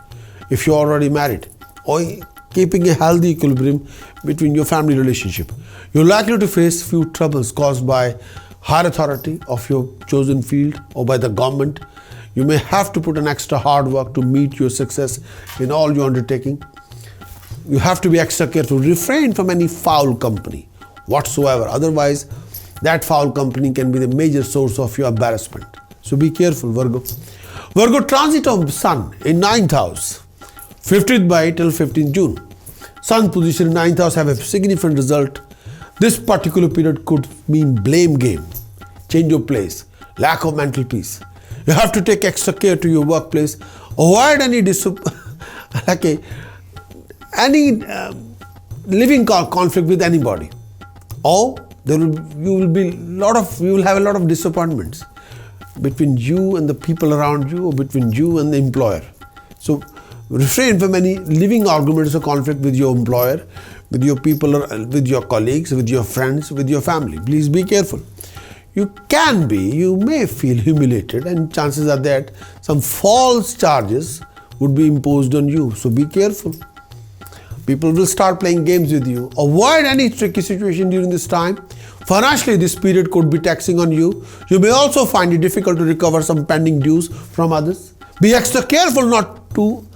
if you're already married, or keeping a healthy equilibrium between your family relationship. You're likely to face few troubles caused by higher authority of your chosen field or by the government. You may have to put an extra hard work to meet your success in all your undertaking. You have to be extra careful. Refrain from any foul company whatsoever. Otherwise, that foul company can be the major source of your embarrassment. So be careful, Virgo. Virgo, transit of Sun in 9th house, 15th by till 15th June. Sun position in 9th house have a significant result. This particular period could mean blame game, change of place, lack of mental peace. You have to take extra care to your workplace. Avoid any living conflict with anybody, or you will have a lot of disappointments between you and the people around you, or between you and the employer. So refrain from any living arguments or conflict with your employer, with your people, with your colleagues, with your friends, with your family. Please be careful. You may feel humiliated, and chances are that some false charges would be imposed on you. So be careful. People will start playing games with you. Avoid any tricky situation during this time. Financially, this period could be taxing on you. You may also find it difficult to recover some pending dues from others. Be extra careful not to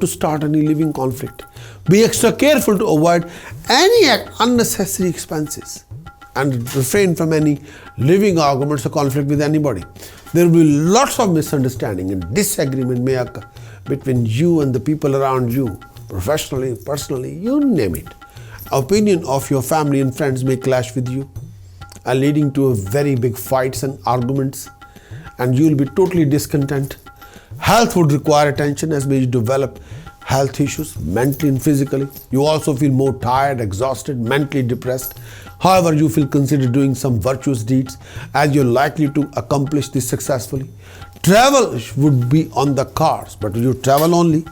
start any living conflict. Be extra careful to avoid any unnecessary expenses, and refrain from any living arguments or conflict with anybody. There will be lots of misunderstanding and disagreement may occur between you and the people around you, professionally, personally, you name it. Opinion of your family and friends may clash with you, and leading to a very big fights and arguments, and you will be totally discontent. Health would require attention as you develop health issues, mentally and physically. You also feel more tired, exhausted, mentally depressed. However, you feel consider doing some virtuous deeds as you're likely to accomplish this successfully. Travel would be on the cards, but you travel only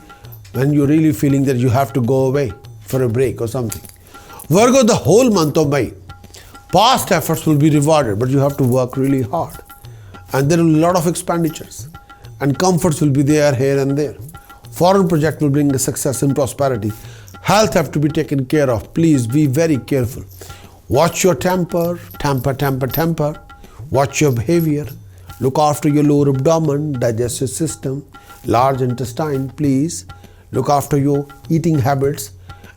when you're really feeling that you have to go away for a break or something. Virgo, the whole month of May, past efforts will be rewarded, but you have to work really hard. And there are a lot of expenditures, and comforts will be there, here and there. Foreign project will bring the success and prosperity. Health have to be taken care of. Please be very careful. Watch your temper. Watch your behavior. Look after your lower abdomen, digestive system, large intestine. Please look after your eating habits,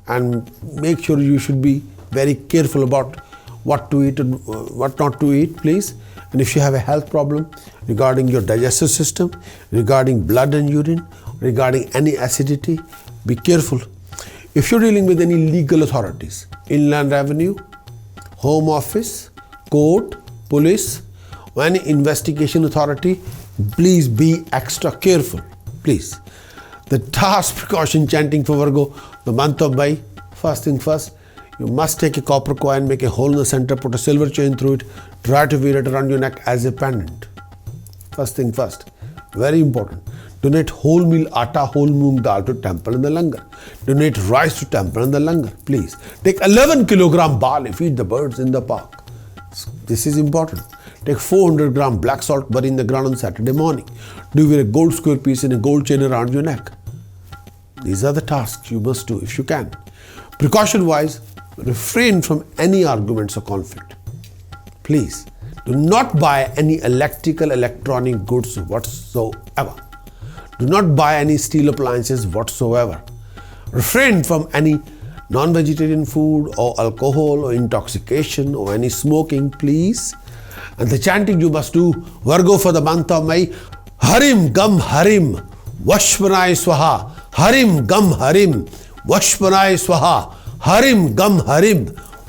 and make sure you should be very careful about what to eat and what not to eat, please. And if you have a health problem regarding your digestive system, regarding blood and urine, regarding any acidity, be careful. If you're dealing with any legal authorities, Inland Revenue, Home Office, Court, Police, or any investigation authority, please be extra careful, please. The task precaution chanting for Virgo, the month of May, first thing first, you must take a copper coin, make a hole in the center, put a silver chain through it, try to wear it around your neck as a pendant. First thing first, very important. Donate wholemeal atta, whole moong dal to temple and the langar. Donate rice to temple and the langar, please. Take 11 kilogram barley, feed the birds in the park. This is important. Take 400 gram black salt, bury in the ground on Saturday morning. Do wear a gold square piece and a gold chain around your neck. These are the tasks you must do if you can. Precaution wise, refrain from any arguments or conflict. Please do not buy any electronic goods whatsoever. Do not buy any steel appliances whatsoever. Refrain from any non-vegetarian food or alcohol or intoxication or any smoking, please. And the chanting you must do, Virgo, for the month of May, Harim Gam Harim Vashpanay Swaha, Harim Gam Harim Vashpanay Swaha, Harim Gam Harim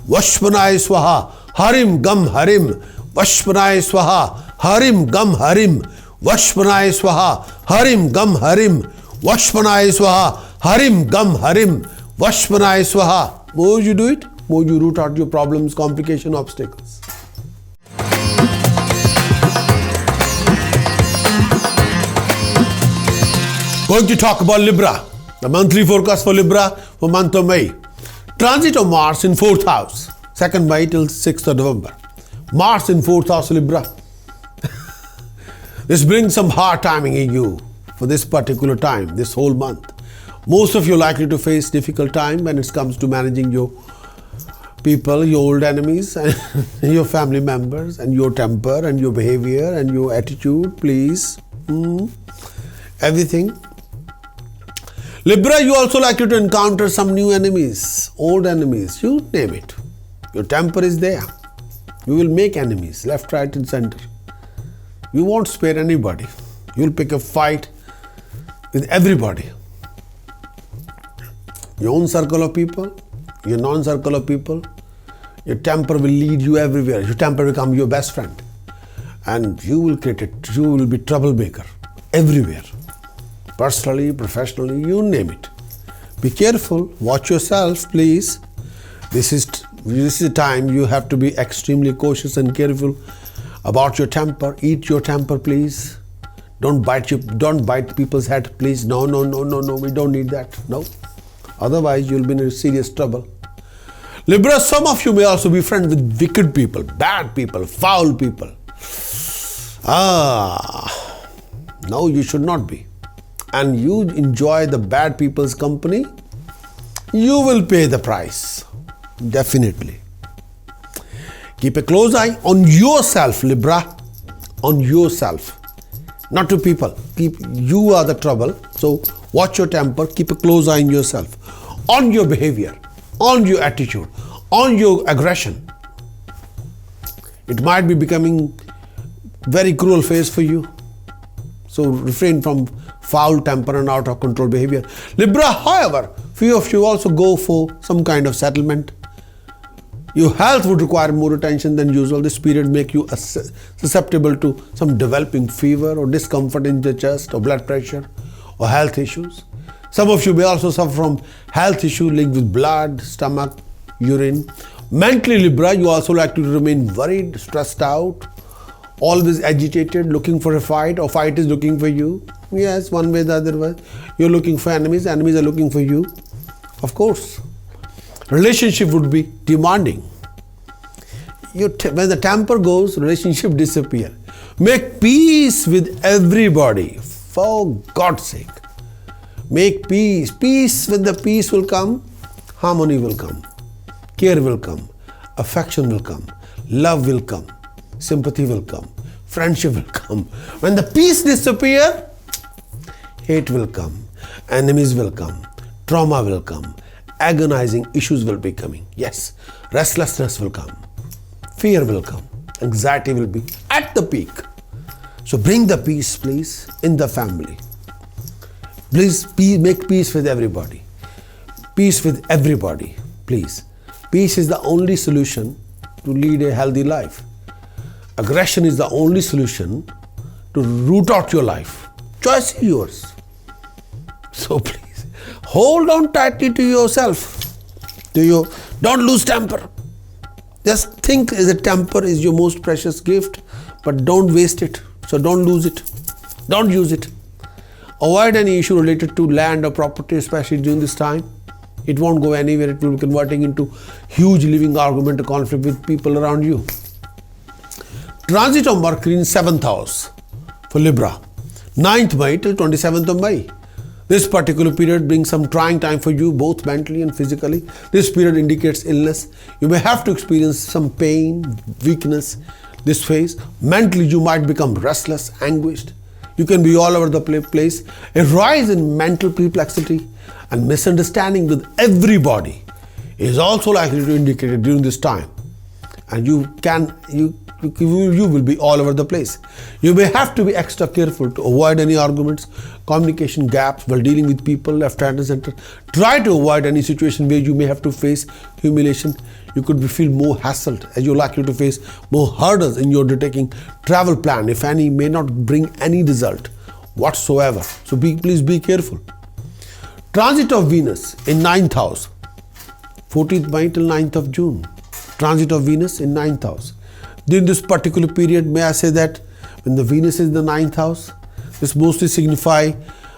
Vashpanay Swaha, Harim Gam Harim Vashpanay Swaha, Harim Gam Harim Vashpanay Swaha, Harim Gam Harim Vashpanay Swaha, Harim Gam Harim Vashpanay Swaha. More you do it, more you root out your problems, complications, obstacles. Going to talk about Libra, the monthly forecast for Libra for month of May. Transit of Mars in 4th house, 2nd May till 6th of November. Mars in 4th house Libra. This brings some hard timing in you for this particular time, this whole month. Most of you are likely to face difficult time when it comes to managing your people, your old enemies, and your family members, and your temper, and your behavior, and your attitude, please. Everything. Libra, you also likely to encounter some new enemies, old enemies, you name it. Your temper is there. You will make enemies, left, right, and center. You won't spare anybody. You will pick a fight with everybody. Your own circle of people, your non-circle of people. Your temper will lead you everywhere. Your temper will become your best friend. And you will create it. You will be troublemaker everywhere. Personally, professionally, you name it. Be careful. Watch yourself, please. This is the time you have to be extremely cautious and careful about your temper. Eat your temper, please. Don't bite people's head, please. No. We don't need that. No. Otherwise, you'll be in serious trouble. Libra, some of you may also be friends with wicked people, bad people, foul people. No, you should not be. And you enjoy the bad people's company, you will pay the price. Definitely. Keep a close eye on yourself, Libra. On yourself. Not to people. You are the trouble. So watch your temper. Keep a close eye on yourself. On your behavior. On your attitude. On your aggression. It might be becoming very cruel phase for you. So refrain from foul temper and out of control behavior. Libra, however, few of you also go for some kind of settlement. Your health would require more attention than usual. This period make you susceptible to some developing fever or discomfort in the chest or blood pressure or health issues. Some of you may also suffer from health issue linked with blood, stomach, urine. Mentally, Libra, you also likely to remain worried, stressed out, always agitated, looking for a fight, or fight is looking for you. Yes, one way or the other way. You're looking for enemies, enemies are looking for you. Of course. Relationship would be demanding. When the temper goes, relationship disappear. Make peace with everybody. For God's sake. Make peace. Peace, when the peace will come, harmony will come. Care will come. Affection will come. Love will come. Sympathy will come. Friendship will come. When the peace disappear, hate will come. Enemies will come. Trauma will come. Agonizing issues will be coming. Yes, restlessness will come. Fear will come. Anxiety will be at the peak. So bring the peace, please, in the family. Please make peace with everybody. Peace with everybody, please. Peace is the only solution to lead a healthy life. Aggression is the only solution to root out your life. Choice is yours. So please, hold on tightly to yourself. Don't lose temper. Just think that temper is your most precious gift, but don't waste it. So don't lose it. Don't use it. Avoid any issue related to land or property, especially during this time. It won't go anywhere. It will be converting into huge living argument or conflict with people around you. Transit of Mercury in 7th house for Libra, 9th May till 27th of May. This particular period brings some trying time for you, both mentally and physically. This period indicates illness. You may have to experience some pain, weakness this phase. Mentally, you might become restless, anguished. You can be all over the place. A rise in mental perplexity and misunderstanding with everybody is also likely to indicate during this time. And you will be all over the place. You may have to be extra careful to avoid any arguments, communication gaps while dealing with people left, right and center. Try to avoid any situation where you may have to face humiliation. You could feel more hassled as you're likely to face more hurdles in your undertaking. Travel plan, if any, may not bring any result whatsoever. So please be careful. Transit of Venus in 9th house, 14th May till 9th of June. Transit of Venus in 9th house. During this particular period, may I say that when the Venus is in the 9th house, this mostly signify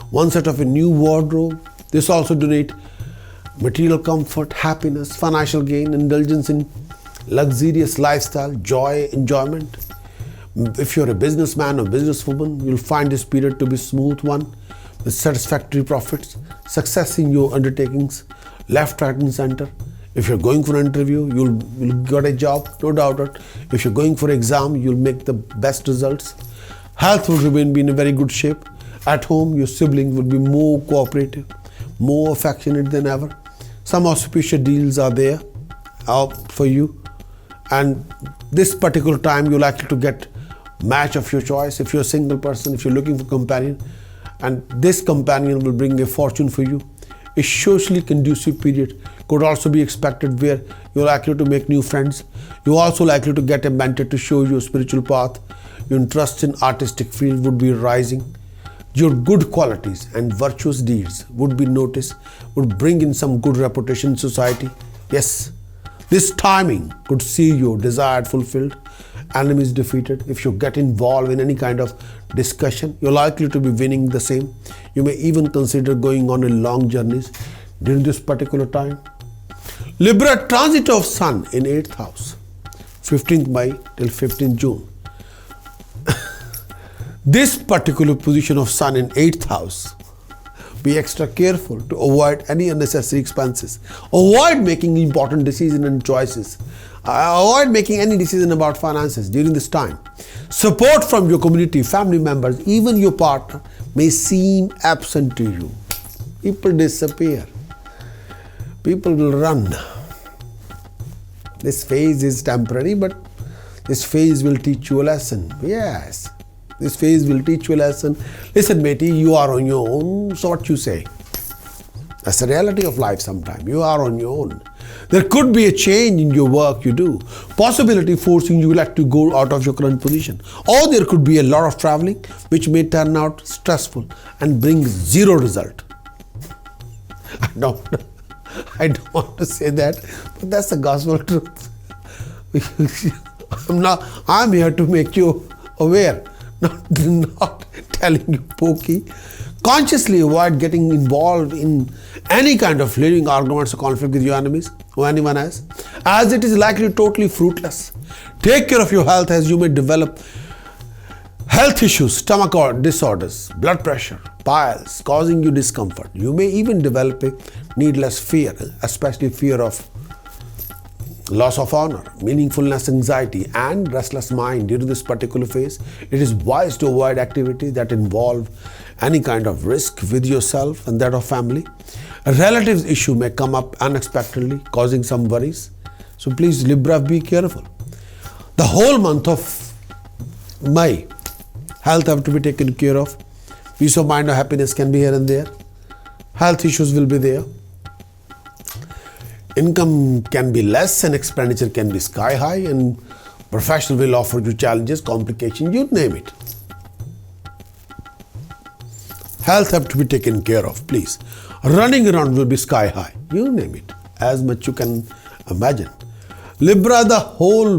one set of a new wardrobe. This also denote material comfort, happiness, financial gain, indulgence in luxurious lifestyle, joy, enjoyment. If you're a businessman or businesswoman, you'll find this period to be a smooth one with satisfactory profits, success in your undertakings, left, right and center. If you're going for an interview, you'll get a job, no doubt it. If you're going for exam, you'll make the best results. Health will remain in a very good shape. At home, your siblings will be more cooperative, more affectionate than ever. Some auspicious deals are there for you. And this particular time, you're likely to get match of your choice. If you're a single person, if you're looking for a companion, and this companion will bring a fortune for you. A socially conducive period could also be expected where you're likely to make new friends. You're also likely to get a mentor to show you a spiritual path. Your interest in artistic field would be rising. Your good qualities and virtuous deeds would be noticed, would bring in some good reputation in society. Yes, this timing could see your desire fulfilled, enemies defeated. If you get involved in any kind of discussion, you're likely to be winning the same. You may even consider going on a long journeys during this particular time. Libra, transit of Sun in 8th house, 15th May till 15th June. This particular position of Sun in 8th house, be extra careful to avoid any unnecessary expenses. Avoid making important decisions and choices. Avoid making any decision about finances during this time. Support from your community, family members, even your partner may seem absent to you. People disappear. People will run. This phase is temporary, but this phase will teach you a lesson. Yes, this phase will teach you a lesson. Listen, matey, you are on your own, so what you say? That's the reality of life sometimes. You are on your own. There could be a change in your work you do. Possibility forcing you like to go out of your current position. Or there could be a lot of traveling which may turn out stressful and bring zero result. I don't want to say that, but that's the gospel truth. I'm here to make you aware, not telling you pokey. Consciously avoid getting involved in any kind of living arguments or conflict with your enemies or anyone else, as it is likely totally fruitless. Take care of your health, as you may develop health issues, stomach disorders, blood pressure, piles, causing you discomfort. You may even develop a needless fear, especially fear of loss of honor, meaningfulness, anxiety, and restless mind during this particular phase. It is wise to avoid activities that involve any kind of risk with yourself and that of family. A relative's issue may come up unexpectedly, causing some worries. So please, Libra, be careful. The whole month of May, health have to be taken care of. Peace of mind or happiness can be here and there. Health issues will be there. Income can be less and expenditure can be sky high, and professional will offer you challenges, complications, you name it. Health have to be taken care of, please. Running around will be sky high, you name it, as much you can imagine. Libra, the whole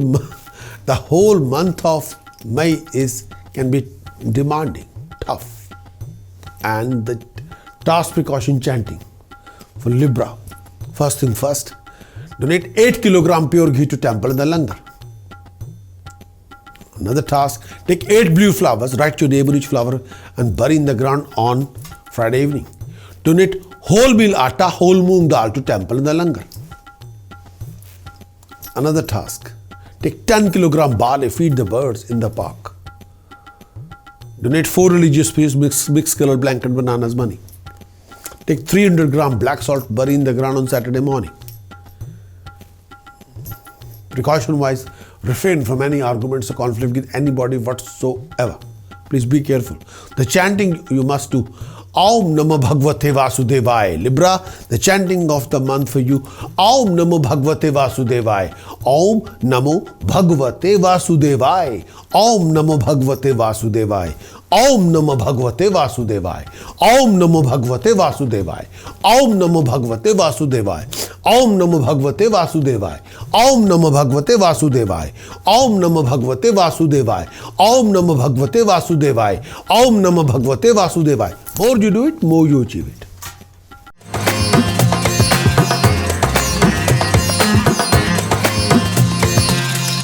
month of May can be demanding, tough, and the task precaution chanting for Libra. First thing first, donate 8 kg pure ghee to temple in the langar. Another task, take 8 blue flowers, write your name on each flower and bury in the ground on Friday evening. Donate whole meal atta, whole moong dal to temple in the langar. Another task, take 10 kg barley, feed the birds in the park. Donate 4 religious priests, mixed color blanket, bananas, money. Take 300 gram black salt, bury in the ground on Saturday morning. Precaution wise, refrain from any arguments or conflict with anybody whatsoever. Please be careful. The chanting you must do. Aum Namo Bhagavate Vasudevaya. Libra, the chanting of the month for you. Aum Namo Bhagavate Vasudevaya. Aum Namo Bhagavate Vasudevaya. Aum Namo Bhagavate Vasudevaya. Aum Namo Bhagavate Vasudevaya. Aum Namo Bhagavate Vasudevaya. Aum Namo Bhagavate Vasudevaya. Aum Namo Bhagavate Vasudevaya. Aum Namo Bhagavate Vasudevaya. Aum Namo Bhagavate Vasudevaya. Aum Namo Bhagavate Vasudevaya. Aum Namo Bhagavate Vasudevaya. More you do it, more you achieve it.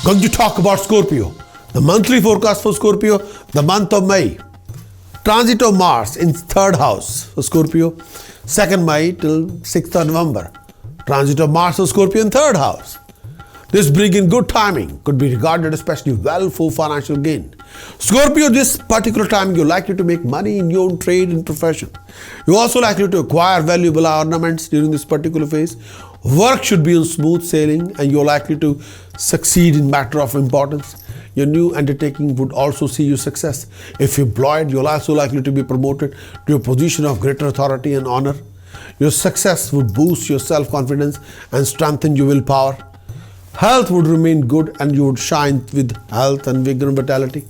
Going to talk about Scorpio. The monthly forecast for Scorpio, the month of May. Transit of Mars in 3rd house for Scorpio, 2nd May till 6th of November. Transit of Mars or Scorpio in third house. This bring in good timing, could be regarded especially well for financial gain. Scorpio, this particular time you're likely to make money in your own trade and profession. You're also likely to acquire valuable ornaments during this particular phase. Work should be on smooth sailing and you're likely to succeed in matter of importance. Your new undertaking would also see you success. If employed, you're also likely to be promoted to a position of greater authority and honor. Your success would boost your self-confidence and strengthen your willpower. Health would remain good and you would shine with health and vigor and vitality.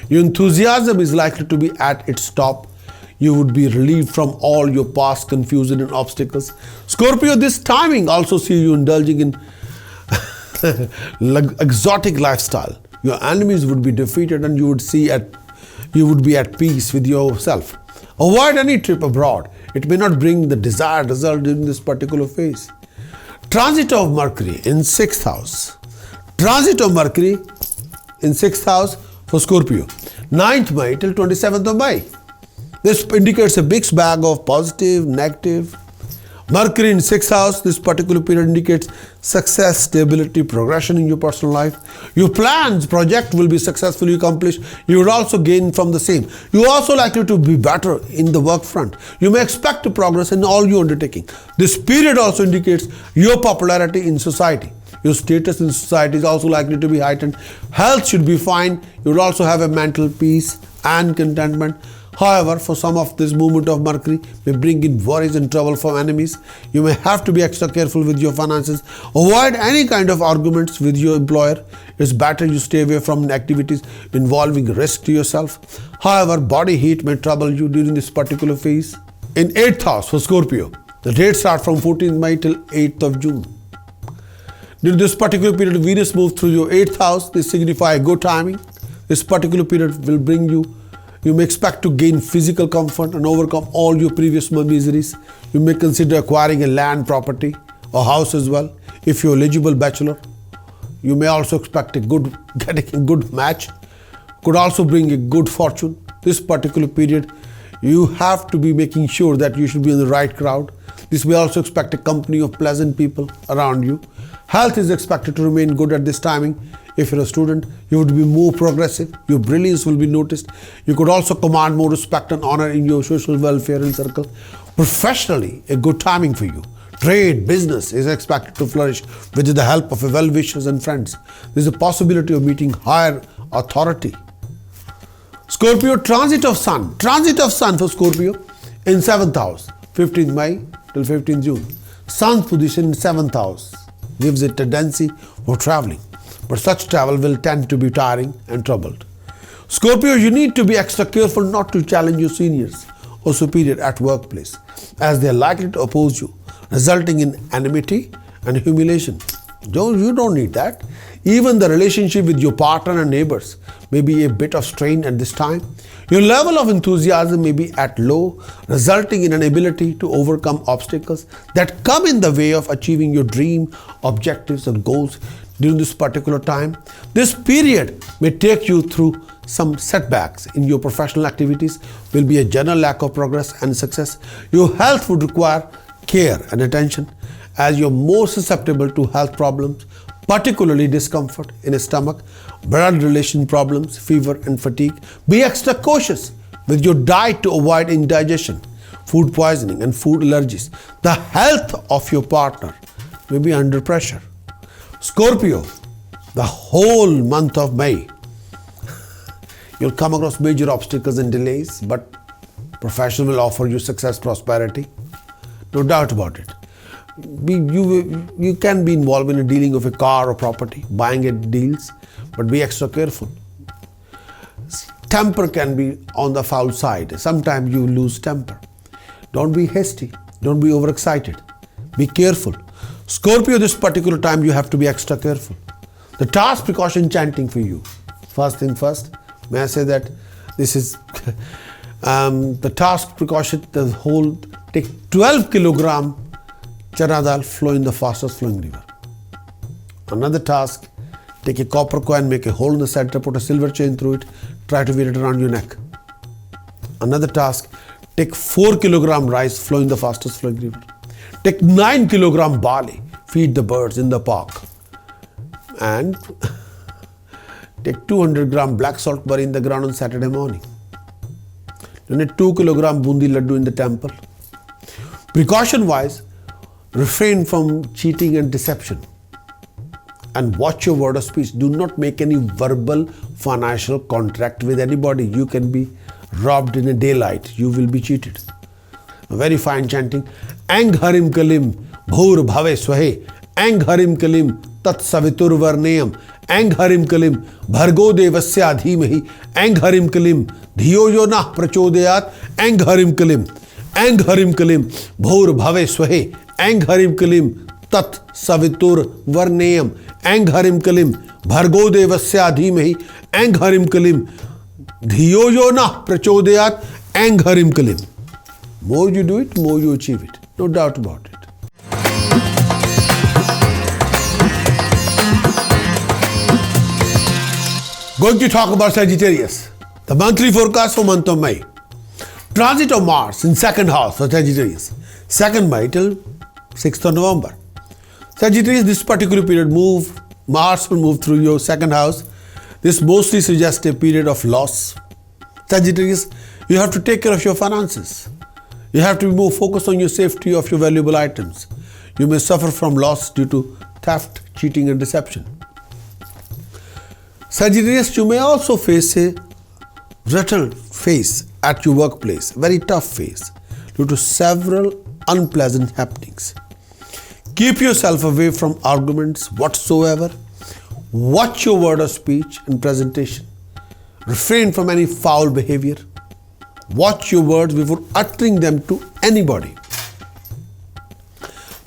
Your enthusiasm is likely to be at its top. You would be relieved from all your past confusion and obstacles. Scorpio, this timing also see you indulging in exotic lifestyle. Your enemies would be defeated and you would be at peace with yourself. Avoid any trip abroad. It may not bring the desired result during this particular phase. Transit of Mercury in 6th house. Transit of Mercury in 6th house for Scorpio. 9th May till 27th of May. This indicates a mixed bag of positive, negative. Mercury in 6th house, this particular period indicates success, stability, progression in your personal life. Your plans, project will be successfully accomplished. You would also gain from the same. You are also likely to be better in the work front. You may expect to progress in all your undertaking. This period also indicates your popularity in society. Your status in society is also likely to be heightened. Health should be fine. You would also have a mental peace and contentment. However, for some of this movement of Mercury may bring in worries and trouble from enemies. You may have to be extra careful with your finances. Avoid any kind of arguments with your employer. It's better you stay away from activities involving risk to yourself. However, body heat may trouble you during this particular phase. In 8th house for Scorpio, the dates start from 14th May till 8th of June. During this particular period, Venus moves through your 8th house. This signifies good timing. This particular period will bring you may expect to gain physical comfort and overcome all your previous miseries. You may consider acquiring a land, property or house as well. If you're eligible bachelor, you may also expect getting a good match. Could also bring a good fortune. This particular period, you have to be making sure that you should be in the right crowd. This may also expect a company of pleasant people around you. Health is expected to remain good at this timing. If you're a student, you would be more progressive. Your brilliance will be noticed. You could also command more respect and honor in your social welfare and circle. Professionally, a good timing for you. Trade, business is expected to flourish with the help of well-wishers and friends. There's a possibility of meeting higher authority. Scorpio, transit of Sun. Transit of Sun for Scorpio in 7th house, 15th May till 15th June. Sun's position in 7th house gives a tendency for traveling. But such travel will tend to be tiring and troubled. Scorpio, you need to be extra careful not to challenge your seniors or superior at workplace, as they are likely to oppose you, resulting in enmity and humiliation. You don't need that. Even the relationship with your partner and neighbors may be a bit of strain at this time. Your level of enthusiasm may be at low, resulting in an inability to overcome obstacles that come in the way of achieving your dream, objectives and goals during this particular time. This period may take you through some setbacks in your professional activities. Will be a general lack of progress and success. Your health would require care and attention, as you're more susceptible to health problems, particularly discomfort in the stomach, blood relation problems, fever and fatigue. Be extra cautious with your diet to avoid indigestion, food poisoning and food allergies. The health of your partner may be under pressure. Scorpio, the whole month of May, you'll come across major obstacles and delays, but profession will offer you success, prosperity. No doubt about it. You can be involved in a dealing of a car or property, buying at deals, but be extra careful. Temper can be on the foul side. Sometimes you lose temper. Don't be hasty. Don't be overexcited. Be careful. Scorpio, this particular time you have to be extra careful. The task precaution chanting for you. First thing first, may I say that this is the task precaution, the whole, take 12 kilogram chana dal, flow in the fastest flowing river. Another task, take a copper coin, make a hole in the center, put a silver chain through it, try to wear it around your neck. Another task, take 4 kilogram rice, flow in the fastest flowing river. Take 9 kilogram barley, feed the birds in the park, and take 200 gram black salt bury in the ground on Saturday morning. Donate 2 kilogram bundi laddu in the temple. Precaution wise, refrain from cheating and deception. And watch your word of speech. Do not make any verbal financial contract with anybody. You can be robbed in a daylight. You will be cheated. A very fine chanting. Ang harim kalim bhur bhave swahe. Ang harim kalim tat savitur varneyam. Ang harim kalim bhargo devasya dhimahi. Ang harim kalim dhiyo yo nah prachodayat. Ang harim kalim. Ang harim kalim bhur bhave swahe. Ang harim kalim tat savitur varneyam. Ang harim kalim bhargo devasya dhimahi. Ang harim kalim dhiyo yo nah prachodayat. Ang harim kalim. More you do it, more you achieve it. No doubt about it. Going to talk about Sagittarius. The monthly forecast for month of May. Transit of Mars in second house for Sagittarius. 2nd May till 6th of November. Sagittarius, this particular period Mars will move through your second house. This mostly suggests a period of loss. Sagittarius, you have to take care of your finances. You have to be more focused on your safety of your valuable items. You may suffer from loss due to theft, cheating and deception. Sagittarius, you may also face a rattle phase at your workplace, very tough phase due to several unpleasant happenings. Keep yourself away from arguments whatsoever. Watch your word of speech and presentation. Refrain from any foul behavior. Watch your words before uttering them to anybody.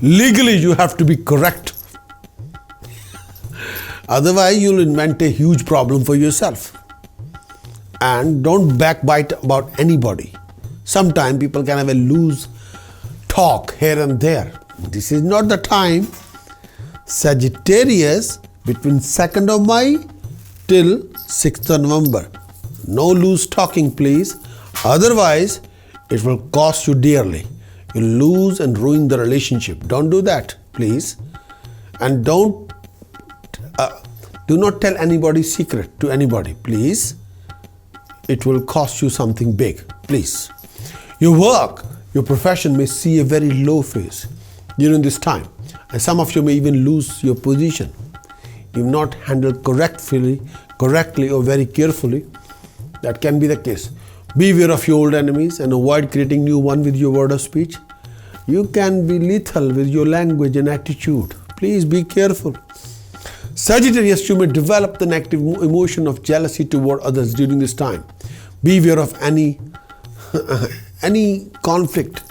Legally, you have to be correct. Otherwise, you'll invent a huge problem for yourself. And don't backbite about anybody. Sometimes people can have a loose talk here and there. This is not the time. Sagittarius, between 2nd of May till 6th of November. No loose talking, please. Otherwise, it will cost you dearly. You'll lose and ruin the relationship. Don't do that, please. And do not tell anybody's secret to anybody, please. It will cost you something big, please. Your work, your profession may see a very low phase during this time. And some of you may even lose your position. If not handled correctly or very carefully, that can be the case. Beware of your old enemies and avoid creating new ones with your word of speech. You can be lethal with your language and attitude. Please be careful. Sagittarius, you may develop the negative emotion of jealousy toward others during this time. Beware of any conflict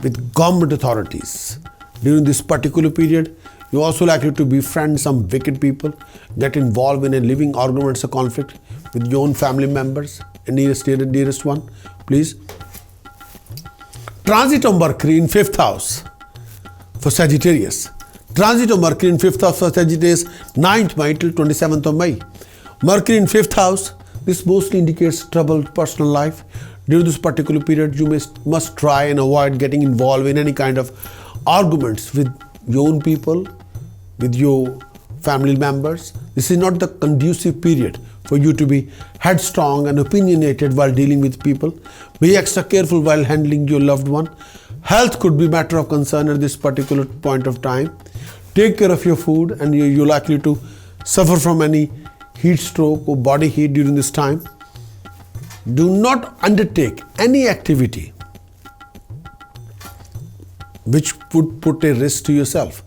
with government authorities. During this particular period, you're also likely to befriend some wicked people, get involved in a living arguments or conflict with your own family members and dearest one, please. Transit of Mercury in 5th house for Sagittarius. Transit of Mercury in 5th house for Sagittarius, 9th May till 27th of May. Mercury in 5th house, this mostly indicates troubled personal life. During this particular period, you must try and avoid getting involved in any kind of arguments with your own people, with your family members. This is not the conducive period for you to be headstrong and opinionated while dealing with people. Be extra careful while handling your loved one. Health could be a matter of concern at this particular point of time. Take care of your food and you're likely to suffer from any heat stroke or body heat during this time. Do not undertake any activity which would put a risk to yourself.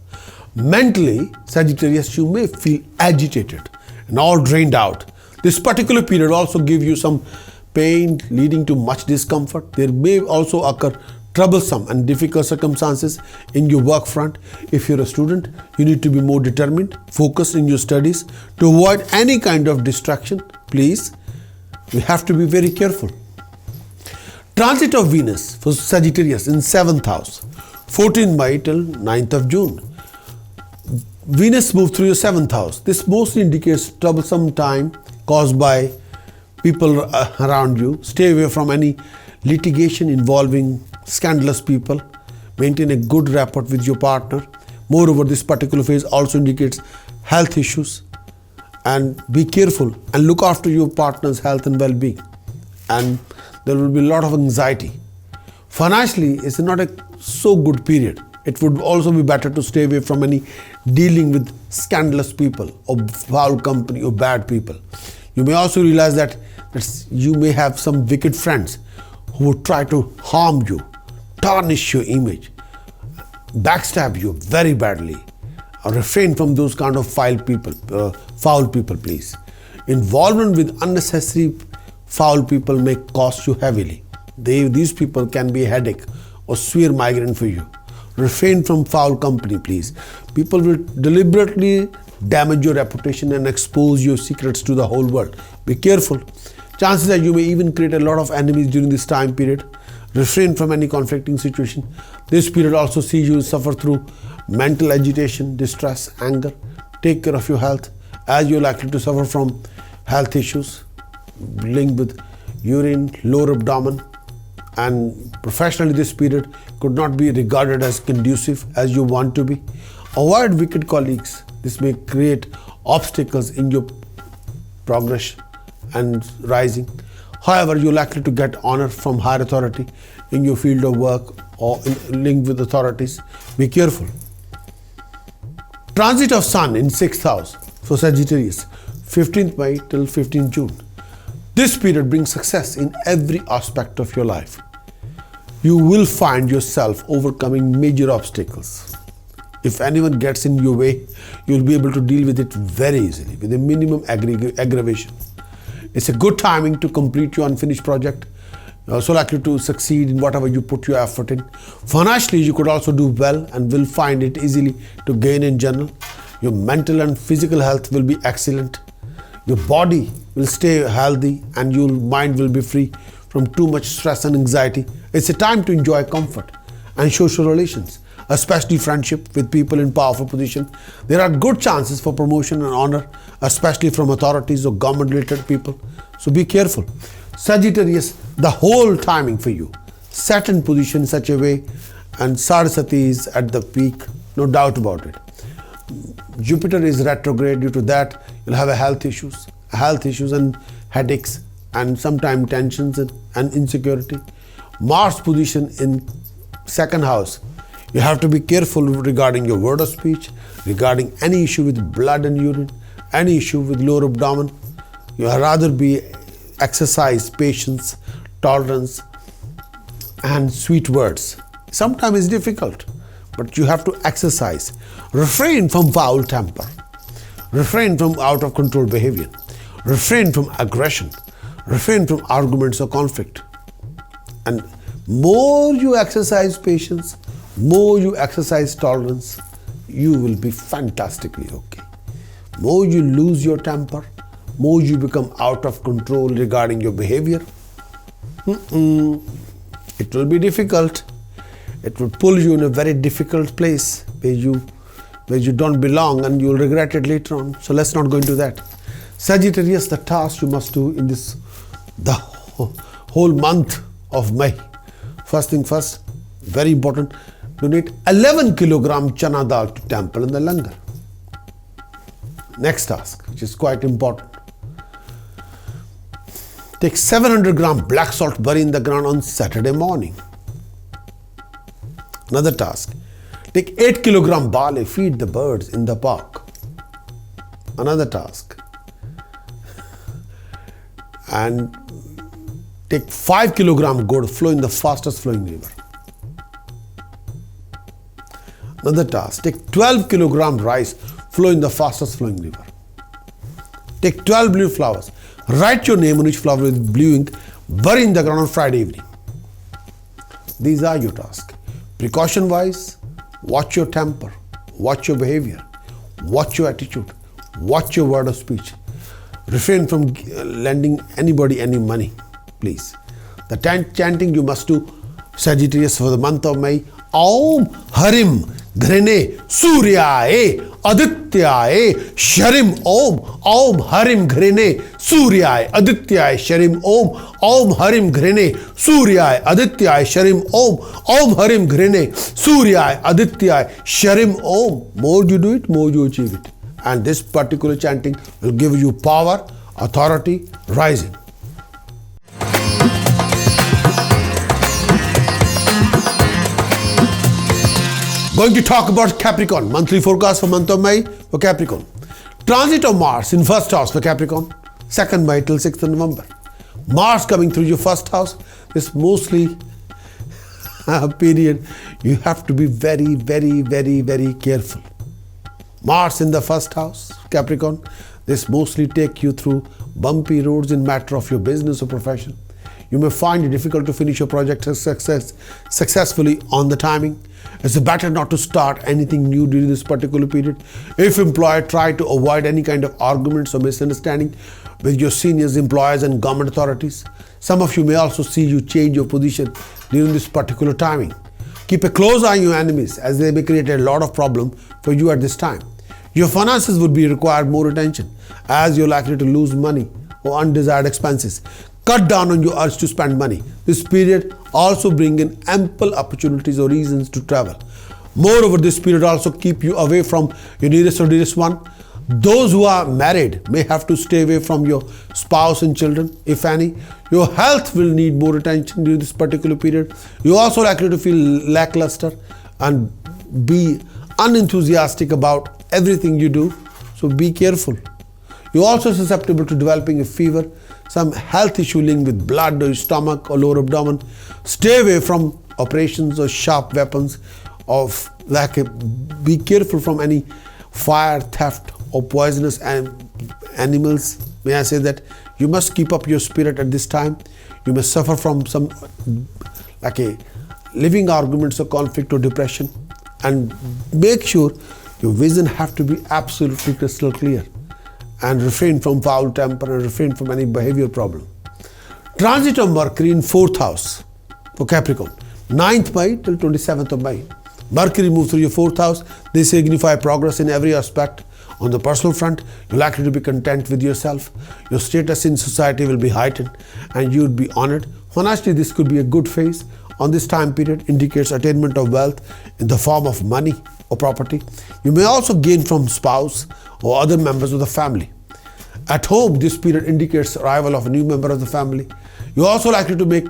Mentally, Sagittarius, you may feel agitated and all drained out. This particular period also gives you some pain leading to much discomfort. There may also occur troublesome and difficult circumstances in your work front. If you're a student, you need to be more determined, focused in your studies to avoid any kind of distraction. Please, you have to be very careful. Transit of Venus for Sagittarius in 7th house, 14th May till 9th of June. Venus moves through your 7th house. This mostly indicates troublesome time caused by people around you. Stay away from any litigation involving scandalous people. Maintain a good rapport with your partner. Moreover, this particular phase also indicates health issues, and be careful and look after your partner's health and well-being, and there will be a lot of anxiety. Financially, it's not a so good period. It would also be better to stay away from any dealing with scandalous people or foul company or bad people. You may also realize that you may have some wicked friends who would try to harm you, tarnish your image, backstab you very badly. Refrain from those kind of foul people, please. Involvement with unnecessary foul people may cost you heavily. These people can be a headache or severe migraine for you. Refrain from foul company, please. People will deliberately damage your reputation and expose your secrets to the whole world. Be careful. Chances are you may even create a lot of enemies during this time period. Refrain from any conflicting situation. This period also sees you suffer through mental agitation, distress, anger. Take care of your health, as you're likely to suffer from health issues linked with urine, lower abdomen, and professionally this period could not be regarded as conducive as you want to be. Avoid wicked colleagues. This may create obstacles in your progress and rising. However, you're likely to get honor from higher authority in your field of work or linked with authorities. Be careful. Transit of Sun in 6th house for Sagittarius, 15th May till 15th June. This period brings success in every aspect of your life. You will find yourself overcoming major obstacles. If anyone gets in your way, you'll be able to deal with it very easily with a minimum aggravation. It's a good timing to complete your unfinished project. You're also likely to succeed in whatever you put your effort in. Financially, you could also do well and will find it easily to gain in general. Your mental and physical health will be excellent. Your body will stay healthy and your mind will be free from too much stress and anxiety. It's a time to enjoy comfort and social relations, especially friendship with people in powerful position. There are good chances for promotion and honor, especially from authorities or government-related people. So be careful. Sagittarius, the whole timing for you. Set in position in such a way, and Saraswati is at the peak, no doubt about it. Jupiter is retrograde. Due to that, you'll have health issues and headaches, and sometimes tensions and insecurity. Mars position in 2nd house. You have to be careful regarding your word of speech, regarding any issue with blood and urine, any issue with lower abdomen. You rather be exercise patience, tolerance, and sweet words. Sometimes it's difficult, but you have to exercise. Refrain from foul temper. Refrain from out of control behavior. Refrain from aggression. Refrain from arguments or conflict. And more you exercise patience, more you exercise tolerance, you will be fantastically okay. More you lose your temper, more you become out of control regarding your behavior, it will be difficult. It will pull you in a very difficult place where you don't belong, and you will regret it later on. So let's not go into that. Sagittarius, the task you must do in the whole month of May. First thing first, very important, donate 11 kilogram chana dal to temple in the langar. Next task, which is quite important. Take 700 gram black salt, bury in the ground on Saturday morning. Another task, take 8 kilogram barley, feed the birds in the park. Another task. And take 5 kilogram gourd, flow in the fastest flowing river. Another task, take 12 kilogram rice, flow in the fastest flowing river. Take 12 blue flowers, write your name on each flower with blue ink, bury in the ground on Friday evening. These are your tasks. Precaution wise, watch your temper, watch your behavior, watch your attitude, watch your word of speech. Refrain from lending anybody any money, please. The chanting you must do, Sagittarius, for the month of May, Om Harim Ghrine Suryaye Adityaye Sharim Om. Om Harim Ghrine Suryaye Adityaye Sharim Om. Om Harim Ghrine Suryaye Adityaye Sharim Om. Om Harim Ghrine Suryaye Adityaye Sharim Om. More you do it, more you achieve it. And this particular chanting will give you power, authority, rising. Going to talk about Capricorn, monthly forecast for month of May for Capricorn. Transit of Mars in first house for Capricorn, 2nd May till 6th of November. Mars coming through your first house is mostly a period you have to be very, very, very, very careful. Mars in the first house, Capricorn, this mostly take you through bumpy roads in matter of your business or profession. You may find it difficult to finish your project successfully on the timing. It's better not to start anything new during this particular period. If employer, try to avoid any kind of arguments or misunderstanding with your seniors, employers and government authorities. Some of you may also see you change your position during this particular timing. Keep a close eye on your enemies as they may create a lot of problem for you at this time. Your finances would be required more attention as you're likely to lose money or undesired expenses. Cut down on your urge to spend money. This period also bring in ample opportunities or reasons to travel. Moreover, this period also keep you away from your nearest or dearest one. Those who are married may have to stay away from your spouse and children, if any. Your health will need more attention during this particular period. You're also likely to feel lackluster and be unenthusiastic about everything you do. So be careful. You're also susceptible to developing a fever, some health issue linked with blood or stomach or lower abdomen. Stay away from operations or sharp weapons. Be careful from any fire, theft or poisonous animals. May I say that you must keep up your spirit at this time. You may suffer from some living arguments or conflict or depression, and make sure your vision have to be absolutely crystal clear, and refrain from foul temper and refrain from any behavior problem. Transit of Mercury in 4th house for Capricorn, 9th May till 27th of May. Mercury moves through your 4th house. They signify progress in every aspect. On the personal front, you're likely to be content with yourself. Your status in society will be heightened and you would be honored. Financially, this could be a good phase. On this time period indicates attainment of wealth in the form of money or property. You may also gain from spouse or other members of the family. At home, this period indicates arrival of a new member of the family. You're also likely to make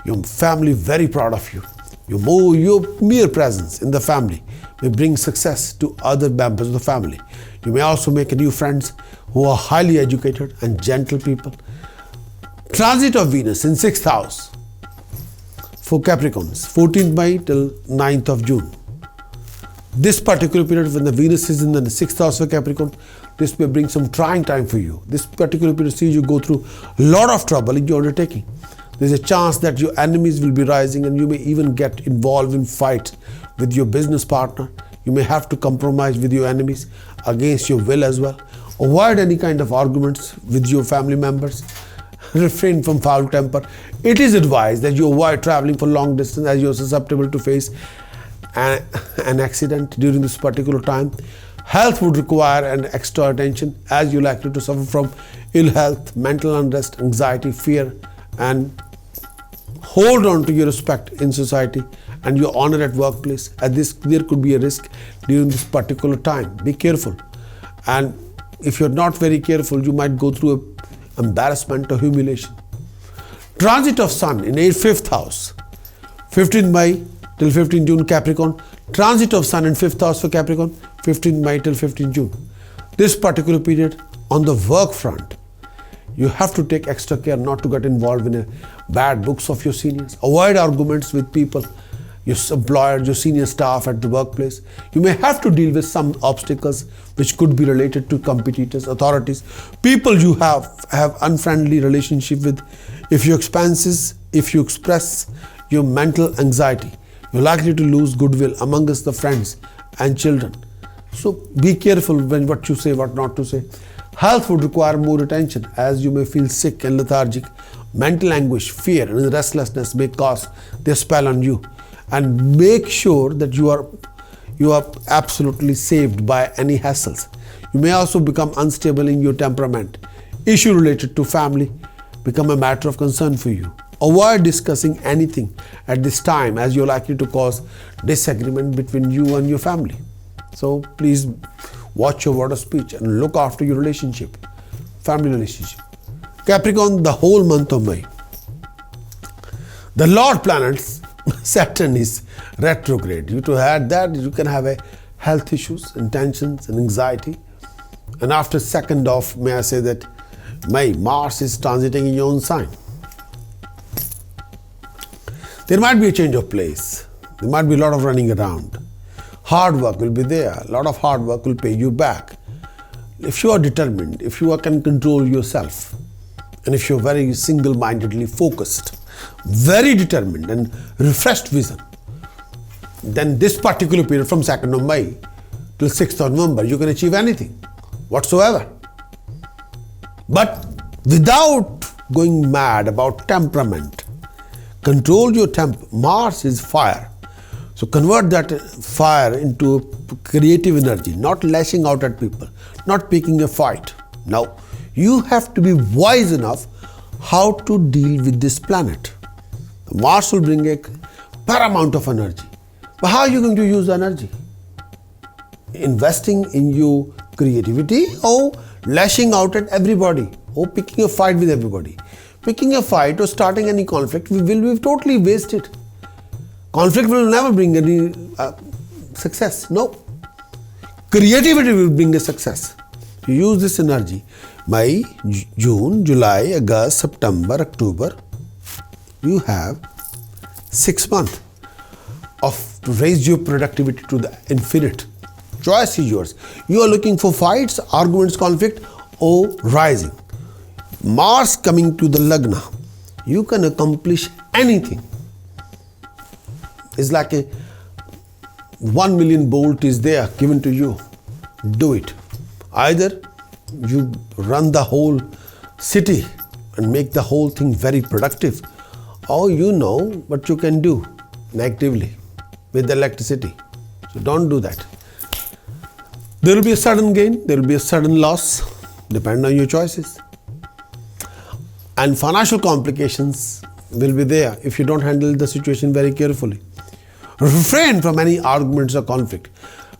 your family very proud of you. Your mere presence in the family may bring success to other members of the family. You may also make new friends who are highly educated and gentle people. Transit of Venus in 6th house for Capricorns, 14th May till 9th of June. This particular period when the Venus is in the 6th house for Capricorn, this may bring some trying time for you. This particular period sees you go through a lot of trouble in your undertaking. There's a chance that your enemies will be rising and you may even get involved in fights with your business partner. You may have to compromise with your enemies against your will as well. Avoid any kind of arguments with your family members. Refrain from foul temper. It is advised that you avoid traveling for long distance as you are susceptible to face an accident during this particular time. Health would require an extra attention as you're likely to suffer from ill health, mental unrest, anxiety, fear, and hold on to your respect in society and your honor at workplace. There could be a risk during this particular time. Be careful, and if you're not very careful, you might go through embarrassment or humiliation. Transit of Sun in 5th house, 15th May till 15th June Capricorn. Transit of Sun in 5th house for Capricorn, 15th May till 15th June. This particular period on the work front, you have to take extra care not to get involved in bad books of your seniors. Avoid arguments with people, your employer, your senior staff at the workplace. You may have to deal with some obstacles which could be related to competitors, authorities, people you have unfriendly relationship with. If you express your mental anxiety, you're likely to lose goodwill amongst the friends and children. So be careful when what you say, what not to say. Health would require more attention as you may feel sick and lethargic. Mental anguish, fear and restlessness may cast their spell on you. and make sure that you are absolutely saved by any hassles. You may also become unstable in your temperament. Issue related to family become a matter of concern for you. Avoid discussing anything at this time, as you're likely to cause disagreement between you and your family. So please watch your word of speech and look after your relationship, family relationship. Capricorn, the whole month of May, the Lord planet Saturn is retrograde. You to have that, you can have a health issues and tensions and anxiety. And after 2nd of May, I say that May, Mars is transiting in your own sign. There might be a change of place. There might be a lot of running around. Hard work will be there. A lot of hard work will pay you back. If you are determined, if you can control yourself, and if you're very single-mindedly focused, very determined and refreshed vision, then this particular period from 2nd of May till 6th of November, you can achieve anything whatsoever. But without going mad about temperament, control your Mars is fire. So convert that fire into creative energy, not lashing out at people, not picking a fight. Now, you have to be wise enough how to deal with this planet. Mars will bring a paramount of energy. But how are you going to use the energy? Investing in your creativity or lashing out at everybody or picking a fight with everybody? Picking a fight or starting any conflict will be totally wasted. Conflict will never bring any success. No. Creativity will bring a success. You use this energy. May, June, July, August, September, October. You have 6 months to raise your productivity to the infinite. Choice is yours. You are looking for fights, arguments, conflict, or rising. Mars coming to the Lagna. You can accomplish anything. It's like a 1 million bolt is there given to you. Do it. Either you run the whole city and make the whole thing very productive, or you know what you can do negatively with the electricity. So don't do that. There will be a sudden gain, there will be a sudden loss, depending on your choices. And financial complications will be there if you don't handle the situation very carefully. Refrain from any arguments or conflict.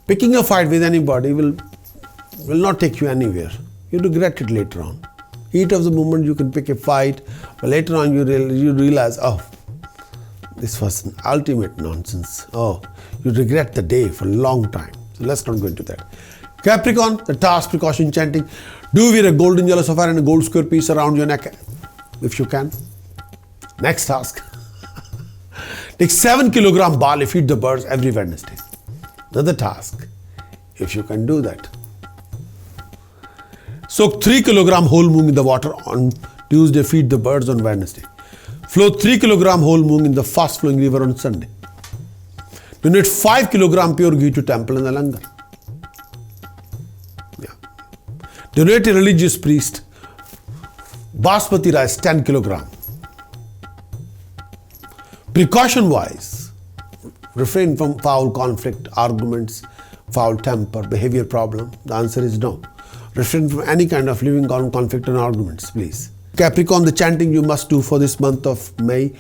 Picking a fight with anybody will not take you anywhere. You regret it later on. Heat of the moment you can pick a fight, but later on you realize, oh, this was an ultimate nonsense. Oh, you regret the day for a long time. So let's not go into that. Capricorn, the task, precaution, chanting. Do wear a golden yellow sapphire and a gold square piece around your neck if you can. Next task. Take 7 kilogram barley, feed the birds every Wednesday. Another task, if you can do that. Soak 3 kilogram whole moong in the water on Tuesday, feed the birds on Wednesday. Float 3 kilogram whole moong in the fast flowing river on Sunday. Donate 5 kilogram pure ghee to temple in the langar. Yeah. Donate a religious priest basmati rice 10 kilogram. Precaution wise, refrain from foul conflict, arguments, foul temper, behavior problem. The answer is no. Refrain from any kind of living on conflict and arguments, please. Capricorn, the chanting you must do for this month of May.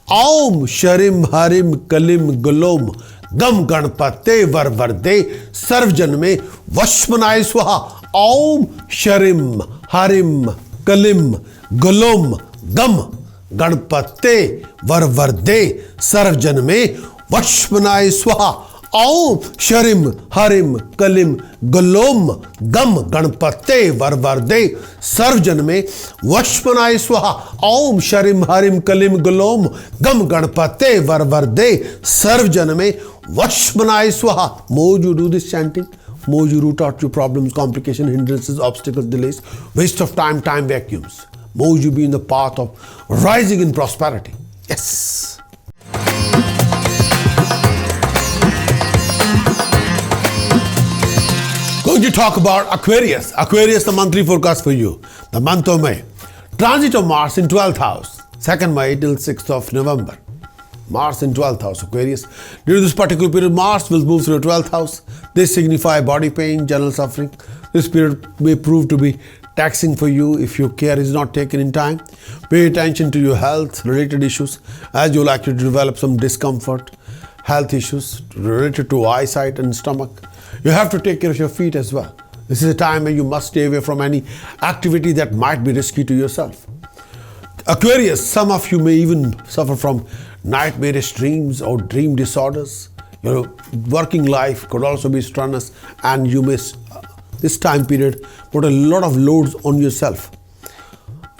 Aum Sharim Harim Kalim Gulom Gam Ganpate Varvarde Sarvjanme Vashmanay Swaha. Aum Sharim Harim Kalim Gulom Gam Ganpate Varvarde Sarvjanme Vashmanay Swaha. Aum Sharim Harim Kalim Gulom Gam Ganpate Varvarde Sarvjanme Vashmanay Swaha. Aum Sharim Harim Kalim Gulom Gam Ganpate Varvarde Sarvjanme Vashmanay Swaha. More you do this chanting, more you root out your problems, complications, hindrances, obstacles, delays, waste of time, time vacuums. More you be in the path of rising in prosperity. Yes. Going to talk about Aquarius. Aquarius, the monthly forecast for you. The month of May. Transit of Mars in 12th house. 2nd May till 6th of November. Mars in 12th house, Aquarius. During this particular period, Mars will move through your 12th house. This signify body pain, general suffering. This period may prove to be taxing for you if your care is not taken in time. Pay attention to your health related issues, as you're likely to develop some discomfort, health issues related to eyesight and stomach. You have to take care of your feet as well. This is a time when you must stay away from any activity that might be risky to yourself. Aquarius, some of you may even suffer from nightmarish dreams or dream disorders. Your working life could also be strenuous, and you may, this time period, put a lot of loads on yourself.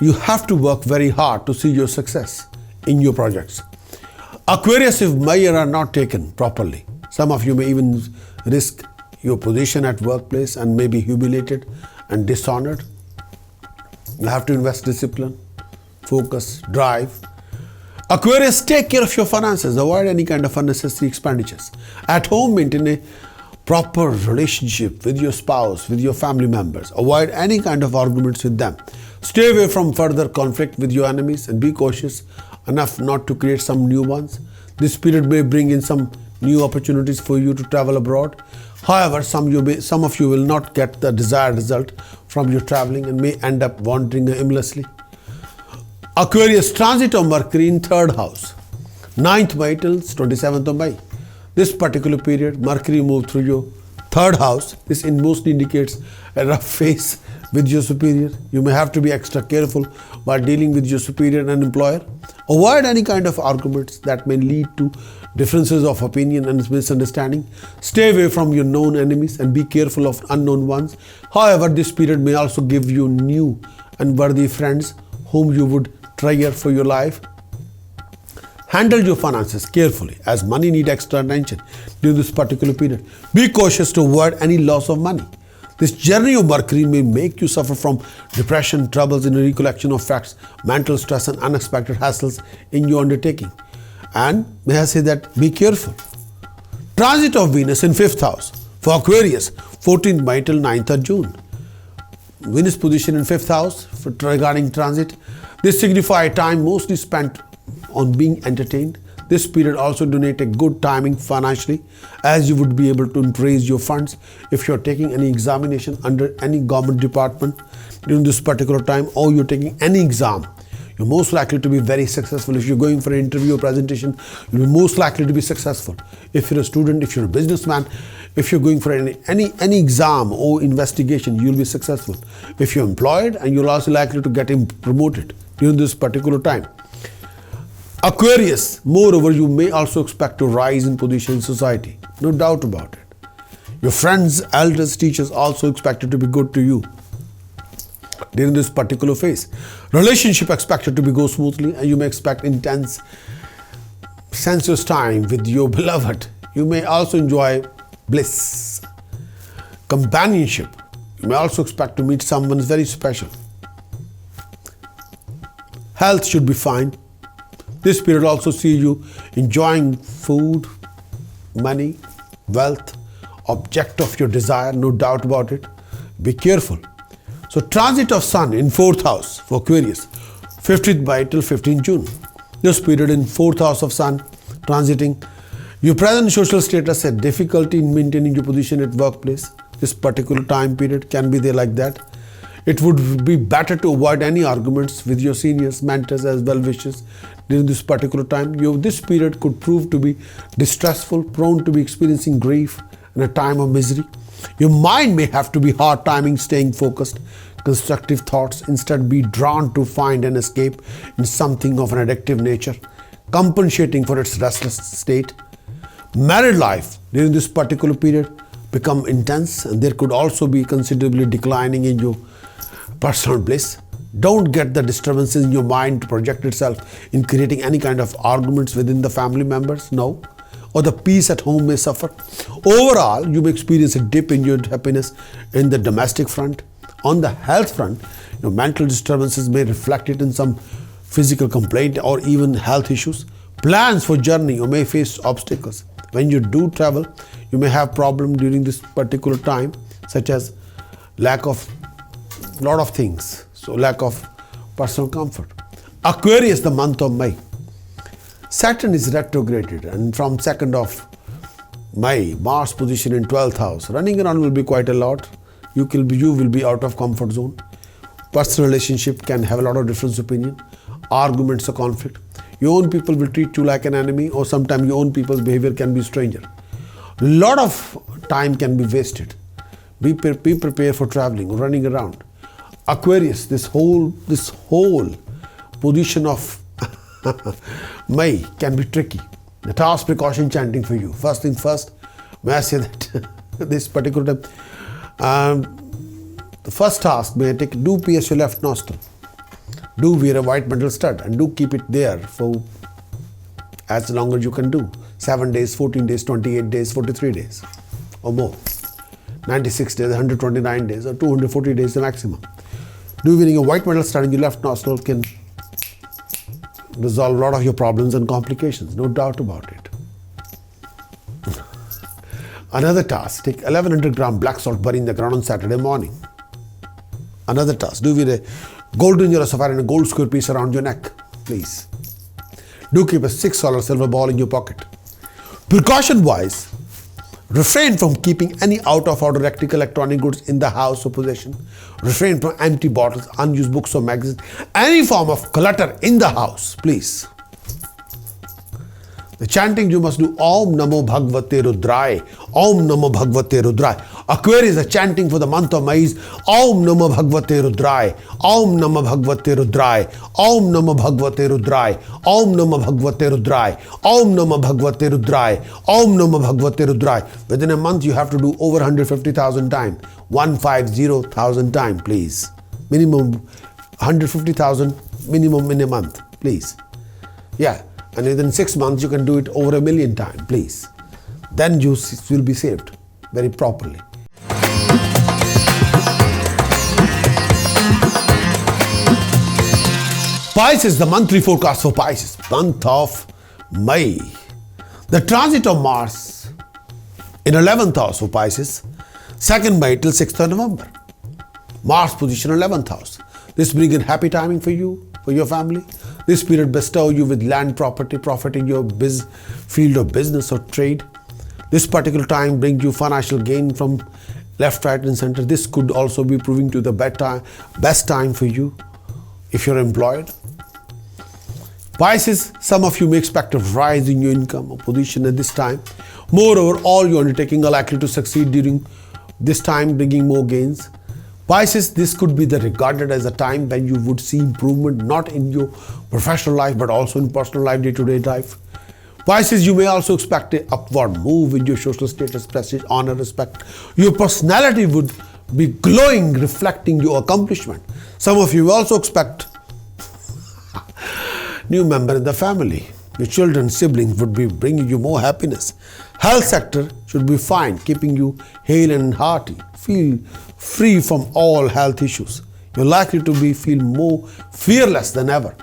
You have to work very hard to see your success in your projects. Aquarius, if measures are not taken properly, some of you may even risk your position at workplace and may be humiliated and dishonored. You have to invest discipline, focus, drive. Aquarius, take care of your finances. Avoid any kind of unnecessary expenditures. At home, maintain a proper relationship with your spouse, with your family members. Avoid any kind of arguments with them. Stay away from further conflict with your enemies and be cautious enough not to create some new ones. This period may bring in some new opportunities for you to travel abroad. However, some of you will not get the desired result from your traveling and may end up wandering aimlessly. Aquarius, transit of Mercury in 3rd house, 9th May till 27th of May. This particular period, Mercury moved through your 3rd house. This mostly indicates a rough phase with your superior. You may have to be extra careful while dealing with your superior and employer. Avoid any kind of arguments that may lead to differences of opinion and misunderstanding. Stay away from your known enemies and be careful of unknown ones. However, this period may also give you new and worthy friends whom you would treasure for your life. Handle your finances carefully, as money needs extra attention during this particular period. Be cautious to avoid any loss of money. This journey of Mercury may make you suffer from depression, troubles in the recollection of facts, mental stress and unexpected hassles in your undertaking. And may I say that be careful. Transit of Venus in 5th house for Aquarius, 14th May till 9th of June. Venus position in 5th house regarding transit. This signifies time mostly spent on being entertained. This period also donate a good timing financially, as you would be able to raise your funds if you're taking any examination under any government department during this particular time, or you're taking any exam. You're most likely to be very successful. If you're going for an interview or presentation, you'll be most likely to be successful. If you're a student, if you're a businessman, if you're going for any exam or investigation, you'll be successful. If you're employed, and you're also likely to get promoted during this particular time. Aquarius, moreover, you may also expect to rise in position in society. No doubt about it. Your friends, elders, teachers also expected to be good to you during this particular phase. Relationship expected to go smoothly, and you may expect intense, sensuous time with your beloved. You may also enjoy bliss, companionship. You may also expect to meet someone very special. Health should be fine. This period also sees you enjoying food, money, wealth, object of your desire, no doubt about it. Be careful. So transit of Sun in 4th house for Aquarius, 15th May till 15th June. This period in 4th house of Sun transiting, your present social status had difficulty in maintaining your position at workplace. This particular time period can be there like that. It would be better to avoid any arguments with your seniors, mentors as well wishes during this particular time. This period could prove to be distressful, prone to be experiencing grief and a time of misery. Your mind may have to be hard timing staying focused, constructive thoughts, instead be drawn to find an escape in something of an addictive nature, compensating for its restless state. Married life during this particular period become intense, and there could also be considerably declining in your personal bliss. Don't get the disturbances in your mind to project itself in creating any kind of arguments within the family members, no, or the peace at home may suffer. Overall, you may experience a dip in your happiness in the domestic front. On the health front, your mental disturbances may reflect it in some physical complaint or even health issues. Plans for journey you may face obstacles. When you do travel, you may have problems during this particular time, such as lack of lot of things, so lack of personal comfort. Aquarius, the month of May. Saturn is retrograded, and from 2nd of May, Mars position in 12th house. Running around will be quite a lot. You will be out of comfort zone. Personal relationship can have a lot of different opinion. Arguments or conflict. Your own people will treat you like an enemy, or sometimes your own people's behavior can be stranger. A lot of time can be wasted. Be prepared for traveling or running around. Aquarius, this whole position of May can be tricky. The task precaution chanting for you. First thing first, may I say that this particular time, the first task, do pierce your left nostril. Do wear a white metal stud and do keep it there for as long as you can do. 7 days, 14 days, 28 days, 43 days or more. 96 days, 129 days or 240 days the maximum. Do wearing a white metal stud in your left nostril can resolve a lot of your problems and complications, no doubt about it. Another task, take 1100 gram black salt, bury in the ground on Saturday morning. Another task, do wear a golden or sapphire and a gold square piece around your neck, please. Do keep a $6 silver ball in your pocket. Precaution wise, refrain from keeping any out of order electronic goods in the house or possession. Refrain from empty bottles, unused books or magazines, any form of clutter in the house, please. The chanting you must do Om Namo Bhagavate Rudraya, Om Namo Bhagavate Rudraya. Aquarius, the chanting for the month of May is Om Namo Bhagavate Rudraya, Om Namo Bhagavate Rudraya, Om Namo Bhagavate Rudraya, Om Namo Bhagavate Rudraya, Om Namo Bhagavate Rudraya, Om Namo Bhagavate Rudraya. Within a month you have to do over 150,000 times, 150,000 times, please. Minimum 150,000 minimum in a month, please. Yeah. And within 6 months, you can do it over 1 million times, please. Then you will be saved very properly. Pisces, the monthly forecast for Pisces, month of May. The transit of Mars in 11th house for Pisces, 2nd May till 6th of November. Mars position 11th house. This brings in happy timing for you, for your family. This period bestow you with land property, profit in your field of business or trade. This particular time brings you financial gain from left, right and center. This could also be proving to the best time for you if you're employed. Pisces, some of you may expect a rise in your income or position at this time. Moreover, all your undertaking are likely to succeed during this time, bringing more gains. Pisces, this could be regarded as a time when you would see improvement not in your professional life but also in personal life, day-to-day life. Pisces, you may also expect an upward move in your social status, prestige, honor, respect. Your personality would be glowing, reflecting your accomplishment. Some of you also expect new member in the family. Your children, siblings would be bringing you more happiness. Health sector should be fine, keeping you hale and hearty. Feel free from all health issues. You're likely to feel more fearless than ever.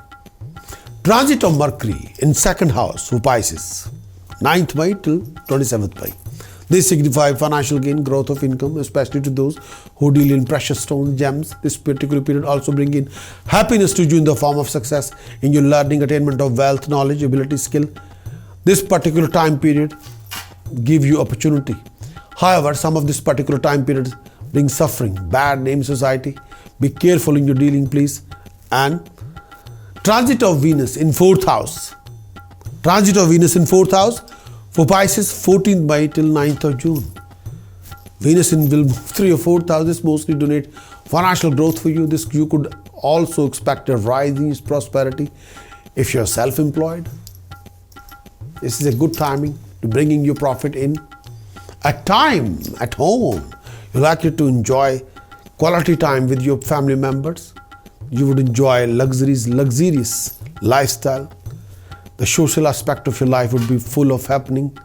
Transit of Mercury in 2nd house for Pisces, 9th May till 27th May. This signifies financial gain, growth of income, especially to those who deal in precious stones, gems. This particular period also brings in happiness to you in the form of success in your learning, attainment of wealth, knowledge, ability, skill. This particular time period gives you opportunity. However, some of this particular time period brings suffering, bad name in society. Be careful in your dealing, please. And transit of Venus in 4th house. Transit of Venus in 4th house for Pisces, 14th May till 9th of June. Venus will move 3 or 4th house. This mostly donate financial growth for you. This you could also expect a rise in prosperity if you're self-employed. This is a good timing to bringing your profit in. At time, at home, you're likely to enjoy quality time with your family members. You would enjoy luxurious lifestyle. The social aspect of your life would be full of happening.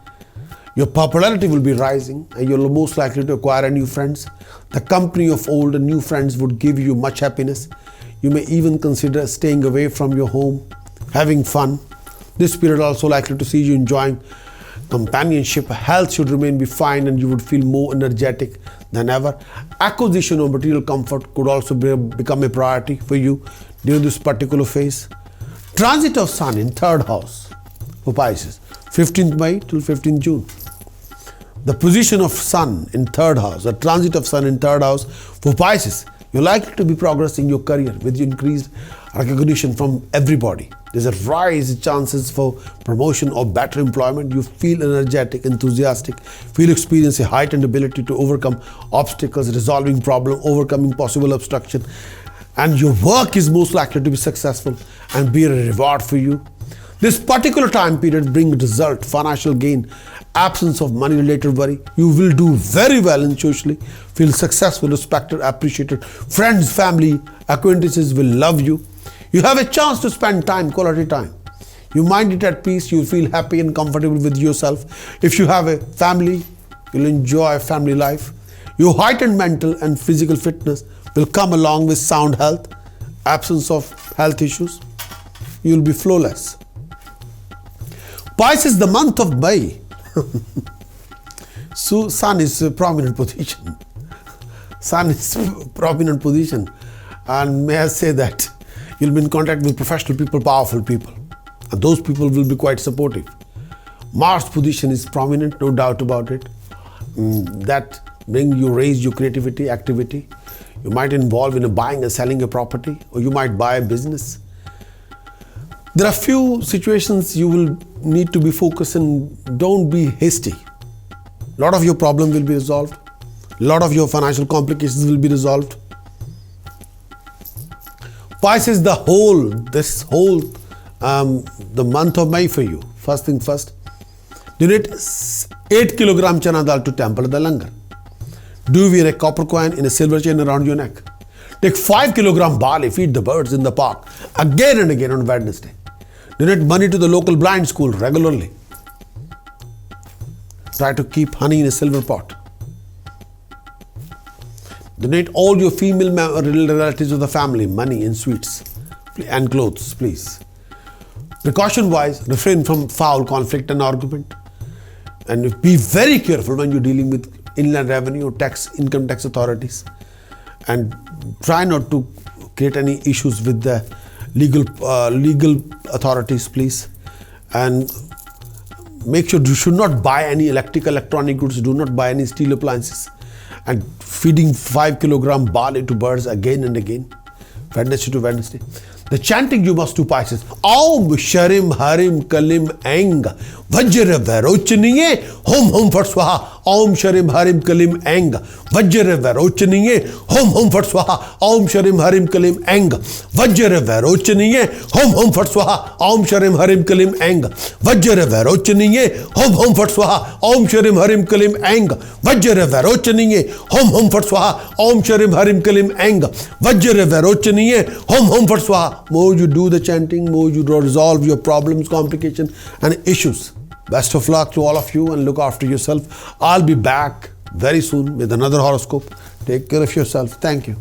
Your popularity will be rising and you're most likely to acquire new friends. The company of old and new friends would give you much happiness. You may even consider staying away from your home, having fun. This period also likely to see you enjoying companionship. Health should remain fine and you would feel more energetic than ever. Acquisition of material comfort could also become a priority for you during this particular phase. Transit of Sun in 3rd house for Pisces. 15th May till 15th June. The position of Sun in third house, the transit of Sun in third house for Pisces. You're likely to be progressing your career with increased recognition from everybody. There's a rise in chances for promotion or better employment. You feel energetic, enthusiastic, feel experience a heightened ability to overcome obstacles, resolving problems, overcoming possible obstruction. And your work is most likely to be successful and be a reward for you. This particular time period brings result, financial gain, absence of money-related worry. You will do very well in socially, feel successful, respected, appreciated. Friends, family, acquaintances will love you. You have a chance to spend time, quality time. You mind it at peace, you feel happy and comfortable with yourself. If you have a family, you'll enjoy family life. Your heightened mental and physical fitness will come along with sound health, absence of health issues. You'll be flawless. Pisces, the month of May. So Sun is a prominent position. Sun is prominent position. And may I say that you'll be in contact with professional people, powerful people. And those people will be quite supportive. Mars position is prominent, no doubt about it. That raise your creativity, activity. You might involve in a buying and selling a property, or you might buy a business. There are few situations you will need to be focused and don't be hasty. A lot of your problem will be resolved. A lot of your financial complications will be resolved. Pisces, the month of May for you. First thing first, donate 8 kilogram chana dal to temple of the langar. Do wear a copper coin in a silver chain around your neck. Take 5 kilogram barley, feed the birds in the park again and again on Wednesday. Donate money to the local blind school regularly. Try to keep honey in a silver pot. Donate all your female relatives of the family money and sweets and clothes, please. Precaution wise, refrain from foul conflict and argument. And be very careful when you're dealing with inland revenue, income tax authorities. And try not to create any issues with the legal authorities, please. And make sure you should not buy any electronic goods. Do not buy any steel appliances. And feeding 5 kilogram barley to birds again and again, Wednesday to Wednesday. The chanting you must do, Pisces. Om Sharim Harim Kalim Eng Vajra Varochaniye Hom Hom Fat Swaha. Om Sharim Harim Kalim Eng Vajra Varochaniye Hom Hom Fat Swaha. Om Sharim Harim Kalim Eng Vajra Varochaniye Hom Hom Fat Swaha. Om Sharim Harim Kalim Eng Vajra Varochaniye Hom Hom Fat Swaha. Om Sharim Harim Kalim Eng Vajra Varochaniye Hom Hom Fat Swaha. Om Sharim Harim Kalim Eng Vajra Varochaniye Hom Hom Fat Swaha. More you do the chanting, more you resolve your problems, complications and issues. Best of luck to all of you and look after yourself. I'll be back very soon with another horoscope. Take care of yourself. Thank you.